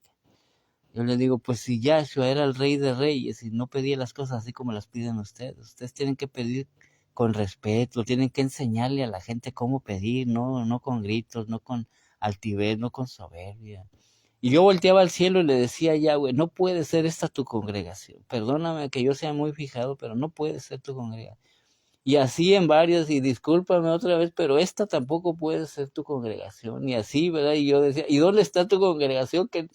Yo les digo, pues si Yahshua era el rey de reyes y no pedía las cosas así como las piden ustedes tienen que pedir con respeto, tienen que enseñarle a la gente cómo pedir, no con gritos, no con altivez, no con soberbia. Y yo volteaba al cielo y le decía a Yahweh, no puede ser esta tu congregación. Perdóname que yo sea muy fijado, pero no puede ser tu congregación. Y así en varias, y discúlpame otra vez, pero esta tampoco puede ser tu congregación. Y así, ¿verdad? Y yo decía, ¿y dónde está tu congregación? Que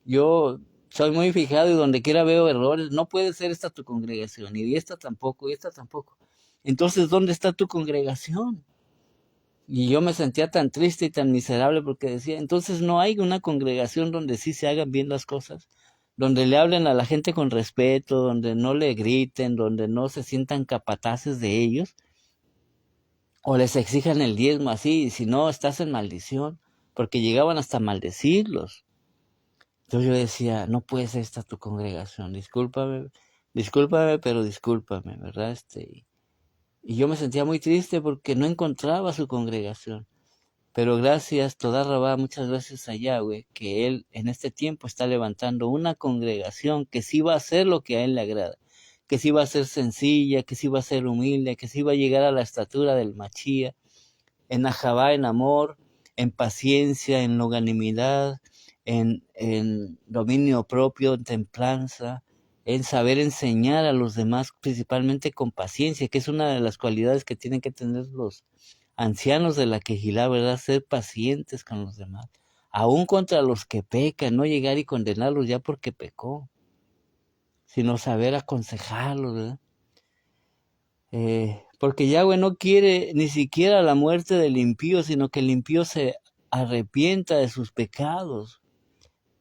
yo soy muy fijado y donde quiera veo errores. No puede ser esta tu congregación, y esta tampoco, y esta tampoco. Entonces, ¿dónde está tu congregación? Y yo me sentía tan triste y tan miserable porque decía, entonces no hay una congregación donde sí se hagan bien las cosas, donde le hablen a la gente con respeto, donde no le griten, donde no se sientan capataces de ellos, o les exijan el diezmo así, y si no, estás en maldición, porque llegaban hasta maldecirlos. Entonces yo decía, no puede ser esta tu congregación, discúlpame, pero discúlpame, ¿verdad? Y yo me sentía muy triste porque no encontraba su congregación. Pero gracias, toda Rabá, muchas gracias a Yahweh, que Él en este tiempo está levantando una congregación que sí va a hacer lo que a Él le agrada, que sí va a ser sencilla, que sí va a ser humilde, que sí va a llegar a la estatura del Machía, en Ahabá, en amor, en paciencia, en longanimidad, en dominio propio, en templanza, en saber enseñar a los demás, principalmente con paciencia, que es una de las cualidades que tienen que tener los ancianos de la Quejilá, ¿verdad? Ser pacientes con los demás, aún contra los que pecan, no llegar y condenarlos ya porque pecó, sino saber aconsejarlos, ¿verdad? Porque Yahweh no quiere ni siquiera la muerte del impío, sino que el impío se arrepienta de sus pecados.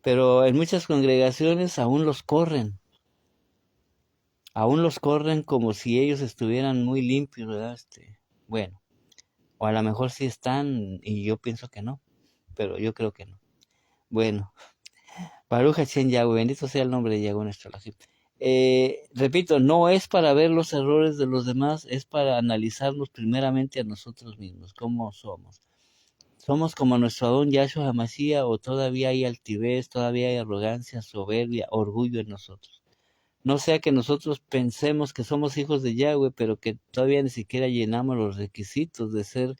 Pero en muchas congregaciones aún los corren como si ellos estuvieran muy limpios, ¿verdad? Bueno, o a lo mejor sí están y yo pienso que no, pero yo creo que no. Bueno, Baruch Hashem Yahweh, bendito sea el nombre de Yahweh nuestro Elohim. Repito, no es para ver los errores de los demás, es para analizarnos primeramente a nosotros mismos, cómo somos. ¿Somos como nuestro Adón Yahshua HaMashiach o todavía hay altivez, todavía hay arrogancia, soberbia, orgullo en nosotros? No sea que nosotros pensemos que somos hijos de Yahweh, pero que todavía ni siquiera llenamos los requisitos de ser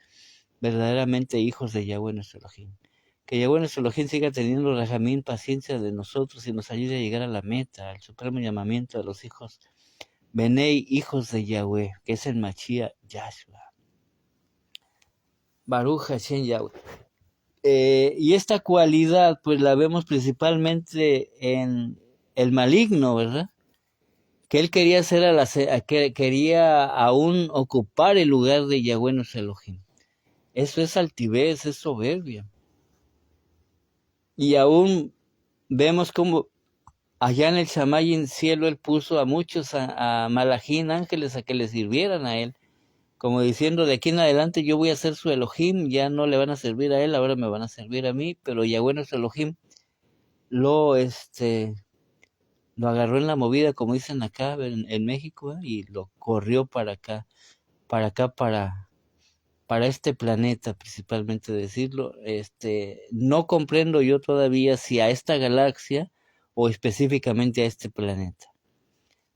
verdaderamente hijos de Yahweh nuestro Elohim. Que Yahweh nuestro Elohim siga teniendo rajamín, paciencia de nosotros y nos ayude a llegar a la meta, al supremo llamamiento de los hijos, Benei, hijos de Yahweh, que es el Mashiach Yahshua. Baruch Hashem Yahweh. Y esta cualidad, pues la vemos principalmente en el maligno, ¿verdad? Que él quería quería aún ocupar el lugar de Yahweh nuestro Elohim. Eso es altivez, es soberbia. Y aún vemos como allá en el Shamayim cielo él puso a muchos, a Malajín, ángeles, a que le sirvieran a él, como diciendo, de aquí en adelante yo voy a ser su Elohim, ya no le van a servir a él, ahora me van a servir a mí, pero Yahweh nuestro Elohim lo lo agarró en la movida, como dicen acá en México, y lo corrió para acá, para acá, para este planeta, principalmente decirlo. No comprendo yo todavía si a esta galaxia o específicamente a este planeta.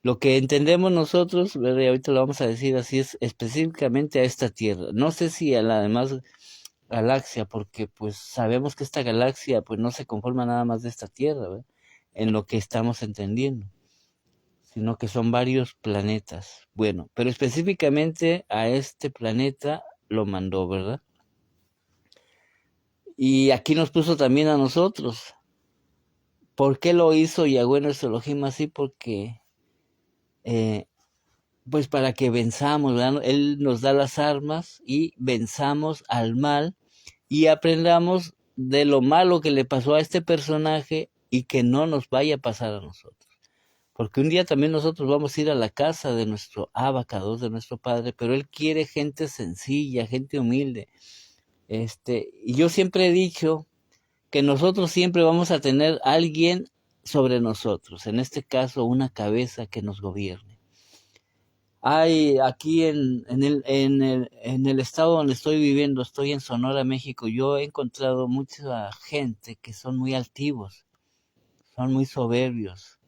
Lo que entendemos nosotros, ¿verdad? Y ahorita lo vamos a decir así, es específicamente a esta Tierra. No sé si a la demás galaxia, porque pues sabemos que esta galaxia pues no se conforma nada más de esta Tierra, ¿verdad? En lo que estamos entendiendo, sino que son varios planetas. Bueno, pero específicamente a este planeta lo mandó, ¿verdad? Y aquí nos puso también a nosotros. ¿Por qué lo hizo Yahweh nuestro Elohim así? Porque pues para que venzamos, ¿verdad? Él nos da las armas y venzamos al mal y aprendamos de lo malo que le pasó a este personaje y que no nos vaya a pasar a nosotros. Porque un día también nosotros vamos a ir a la casa de nuestro Abacados, de nuestro Padre, pero Él quiere gente sencilla, gente humilde. Y yo siempre he dicho que nosotros siempre vamos a tener alguien sobre nosotros, en este caso una cabeza que nos gobierne. Hay aquí en el estado donde estoy viviendo, estoy en Sonora, México, yo he encontrado mucha gente que son muy altivos, son muy soberbios.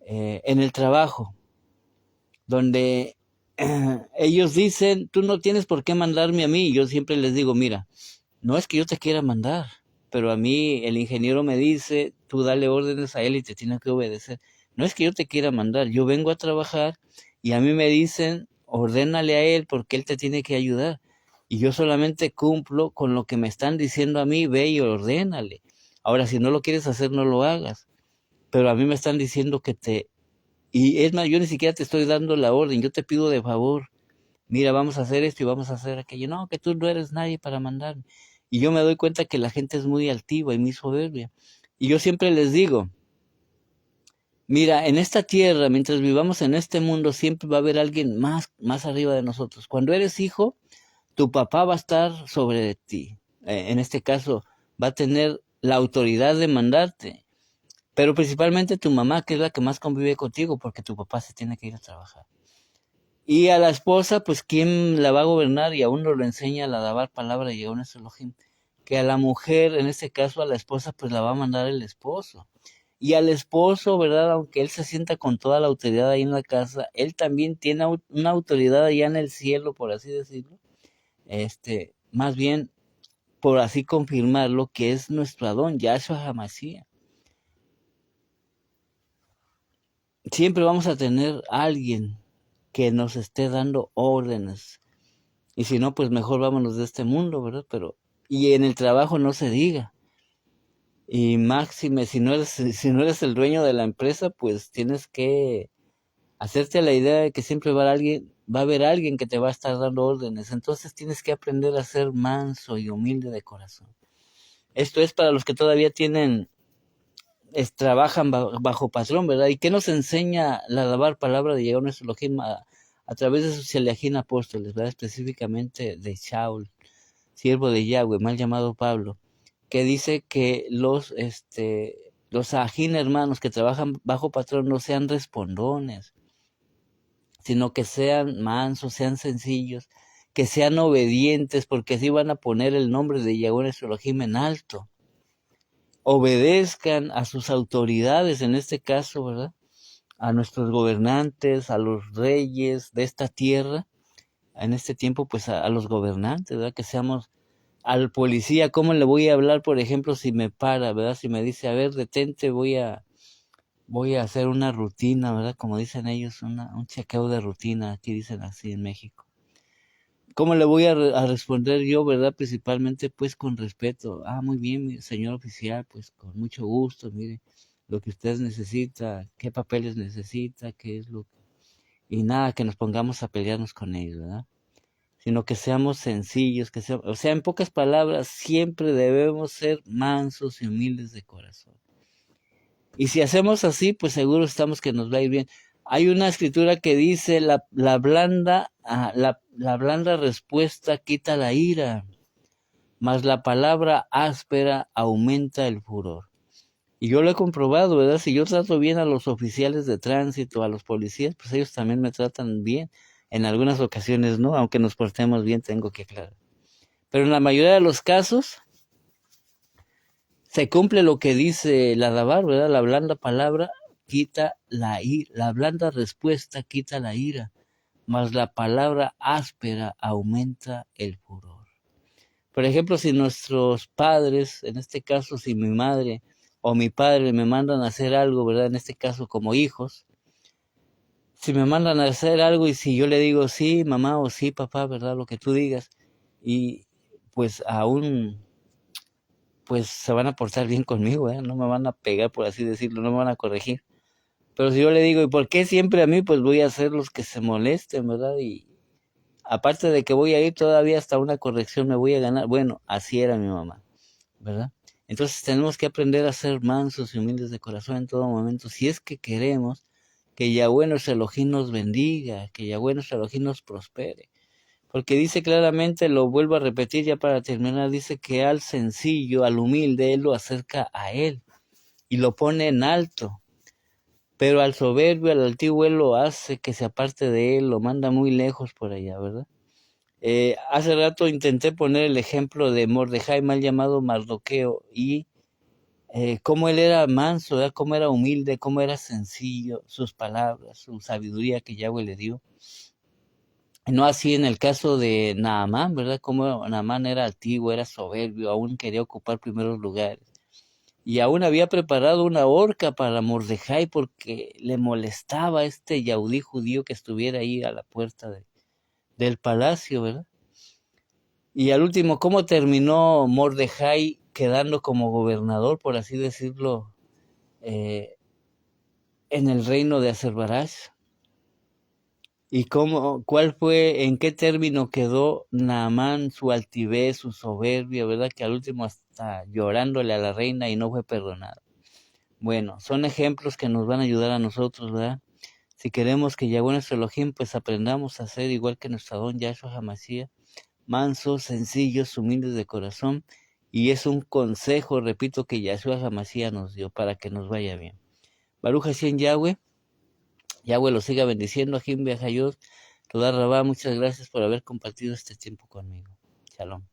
En el trabajo, donde ellos dicen, tú no tienes por qué mandarme a mí, y yo siempre les digo, mira, no es que yo te quiera mandar, pero a mí el ingeniero me dice, tú dale órdenes a él y te tiene que obedecer. No es que yo te quiera mandar, yo vengo a trabajar y a mí me dicen, ordénale a él porque él te tiene que ayudar. Y yo solamente cumplo con lo que me están diciendo a mí, ve y ordénale. Ahora, si no lo quieres hacer, no lo hagas. Pero a mí me están diciendo que y es más, yo ni siquiera te estoy dando la orden, yo te pido de favor, mira, vamos a hacer esto y vamos a hacer aquello. No, que tú no eres nadie para mandarme. Y yo me doy cuenta que la gente es muy altiva y muy soberbia. Y yo siempre les digo, mira, en esta tierra, mientras vivamos en este mundo, siempre va a haber alguien más arriba de nosotros. Cuando eres hijo, tu papá va a estar sobre ti. En este caso, va a tener la autoridad de mandarte. Pero principalmente tu mamá, que es la que más convive contigo, porque tu papá se tiene que ir a trabajar. Y a la esposa, pues, ¿quién la va a gobernar? Y aún nos lo enseña la Dabar palabra de Yahweh nuestro Elohim. Que a la mujer, en este caso a la esposa, pues la va a mandar el esposo. Y al esposo, ¿verdad? Aunque él se sienta con toda la autoridad ahí en la casa, él también tiene una autoridad allá en el cielo, por así decirlo. Más bien, por así confirmarlo, que es nuestro Adón, Yahshua HaMashiach. Siempre vamos a tener a alguien que nos esté dando órdenes. Y si no, pues mejor vámonos de este mundo, ¿verdad? Y en el trabajo no se diga. Y máxime, si no eres el dueño de la empresa, pues tienes que hacerte la idea de que siempre va a haber alguien que te va a estar dando órdenes. Entonces tienes que aprender a ser manso y humilde de corazón. Esto es para los que todavía trabajan bajo patrón, ¿verdad? ¿Y qué nos enseña la lavar palabra de Yahweh nuestro Elohim a través de sus Sheliachim apóstoles, ¿verdad? Específicamente de Shaul, siervo de Yahweh, mal llamado Pablo, que dice que los ajín hermanos que trabajan bajo patrón no sean respondones, sino que sean mansos, sean sencillos, que sean obedientes, porque así van a poner el nombre de Yahweh nuestro Elohim en alto. Obedezcan a sus autoridades, en este caso, ¿verdad? A nuestros gobernantes, a los reyes de esta tierra, en este tiempo, pues a los gobernantes, ¿verdad? Que seamos al policía, ¿cómo le voy a hablar, por ejemplo, si me para, ¿verdad? Si me dice, a ver, detente, voy a hacer una rutina, ¿verdad? Como dicen ellos, un chequeo de rutina, aquí dicen así en México. ¿Cómo le voy a responder yo, verdad? Principalmente, pues, con respeto. Ah, muy bien, señor oficial, pues, con mucho gusto, mire, lo que usted necesita, qué papeles necesita, qué es lo que... Y nada, que nos pongamos a pelearnos con ellos, ¿verdad? Sino que seamos sencillos, o sea, en pocas palabras, siempre debemos ser mansos y humildes de corazón. Y si hacemos así, pues seguro estamos que nos va a ir bien. Hay una escritura que dice, la blanda respuesta quita la ira, mas la palabra áspera aumenta el furor. Y yo lo he comprobado, ¿verdad? Si yo trato bien a los oficiales de tránsito, a los policías, pues ellos también me tratan bien. En algunas ocasiones no, aunque nos portemos bien, tengo que aclarar. Pero en la mayoría de los casos se cumple lo que dice la Dabar, ¿verdad? La blanda palabra quita la ira, la blanda respuesta quita la ira, mas la palabra áspera aumenta el furor. Por ejemplo, si nuestros padres, en este caso si mi madre o mi padre me mandan a hacer algo, ¿verdad? En este caso como hijos, si me mandan a hacer algo y si yo le digo sí, mamá o sí, papá, ¿verdad? Lo que tú digas, y pues aún, pues se van a portar bien conmigo, ¿eh? No me van a pegar, por así decirlo, no me van a corregir. Pero si yo le digo, ¿y por qué siempre a mí? Pues voy a hacer los que se molesten, ¿verdad? Y aparte de que voy a ir todavía hasta una corrección, me voy a ganar. Bueno, así era mi mamá, ¿verdad? Entonces tenemos que aprender a ser mansos y humildes de corazón en todo momento, si es que queremos que Yahweh nuestro Elohim nos bendiga, que Yahweh nuestro Elohim nos prospere. Porque dice claramente, lo vuelvo a repetir ya para terminar, dice que al sencillo, al humilde, Él lo acerca a Él y lo pone en alto. Pero al soberbio, al altivo, Él lo hace que se aparte de Él, lo manda muy lejos por allá, ¿verdad? Hace rato intenté poner el ejemplo de Mordejai, mal llamado Mardoqueo, y cómo él era manso, ¿verdad? Cómo era humilde, cómo era sencillo, sus palabras, su sabiduría que Yahweh le dio. No así en el caso de Naamán, ¿verdad? Como Naamán era altivo, era soberbio, aún quería ocupar primeros lugares. Y aún había preparado una horca para Mordejai porque le molestaba a este yaudí judío que estuviera ahí a la puerta del palacio, ¿verdad? Y al último, ¿cómo terminó Mordejai quedando como gobernador, por así decirlo, en el reino de Azerbaiyán? ¿Y cuál fue, en qué término quedó Naamán, su altivez, su soberbia, verdad? Que al último hasta llorándole a la reina y no fue perdonado. Bueno, son ejemplos que nos van a ayudar a nosotros, ¿verdad? Si queremos que Yahweh nuestro Elohim, pues aprendamos a ser igual que nuestro Adón Yahshua HaMashiach, mansos, sencillos, humildes de corazón, y es un consejo, repito, que Yahshua HaMashiach nos dio para que nos vaya bien. Baruch Hashem Yahweh, Yahweh lo siga bendiciendo, Ajim Beajayot, Toda Rabá, muchas gracias por haber compartido este tiempo conmigo. Shalom.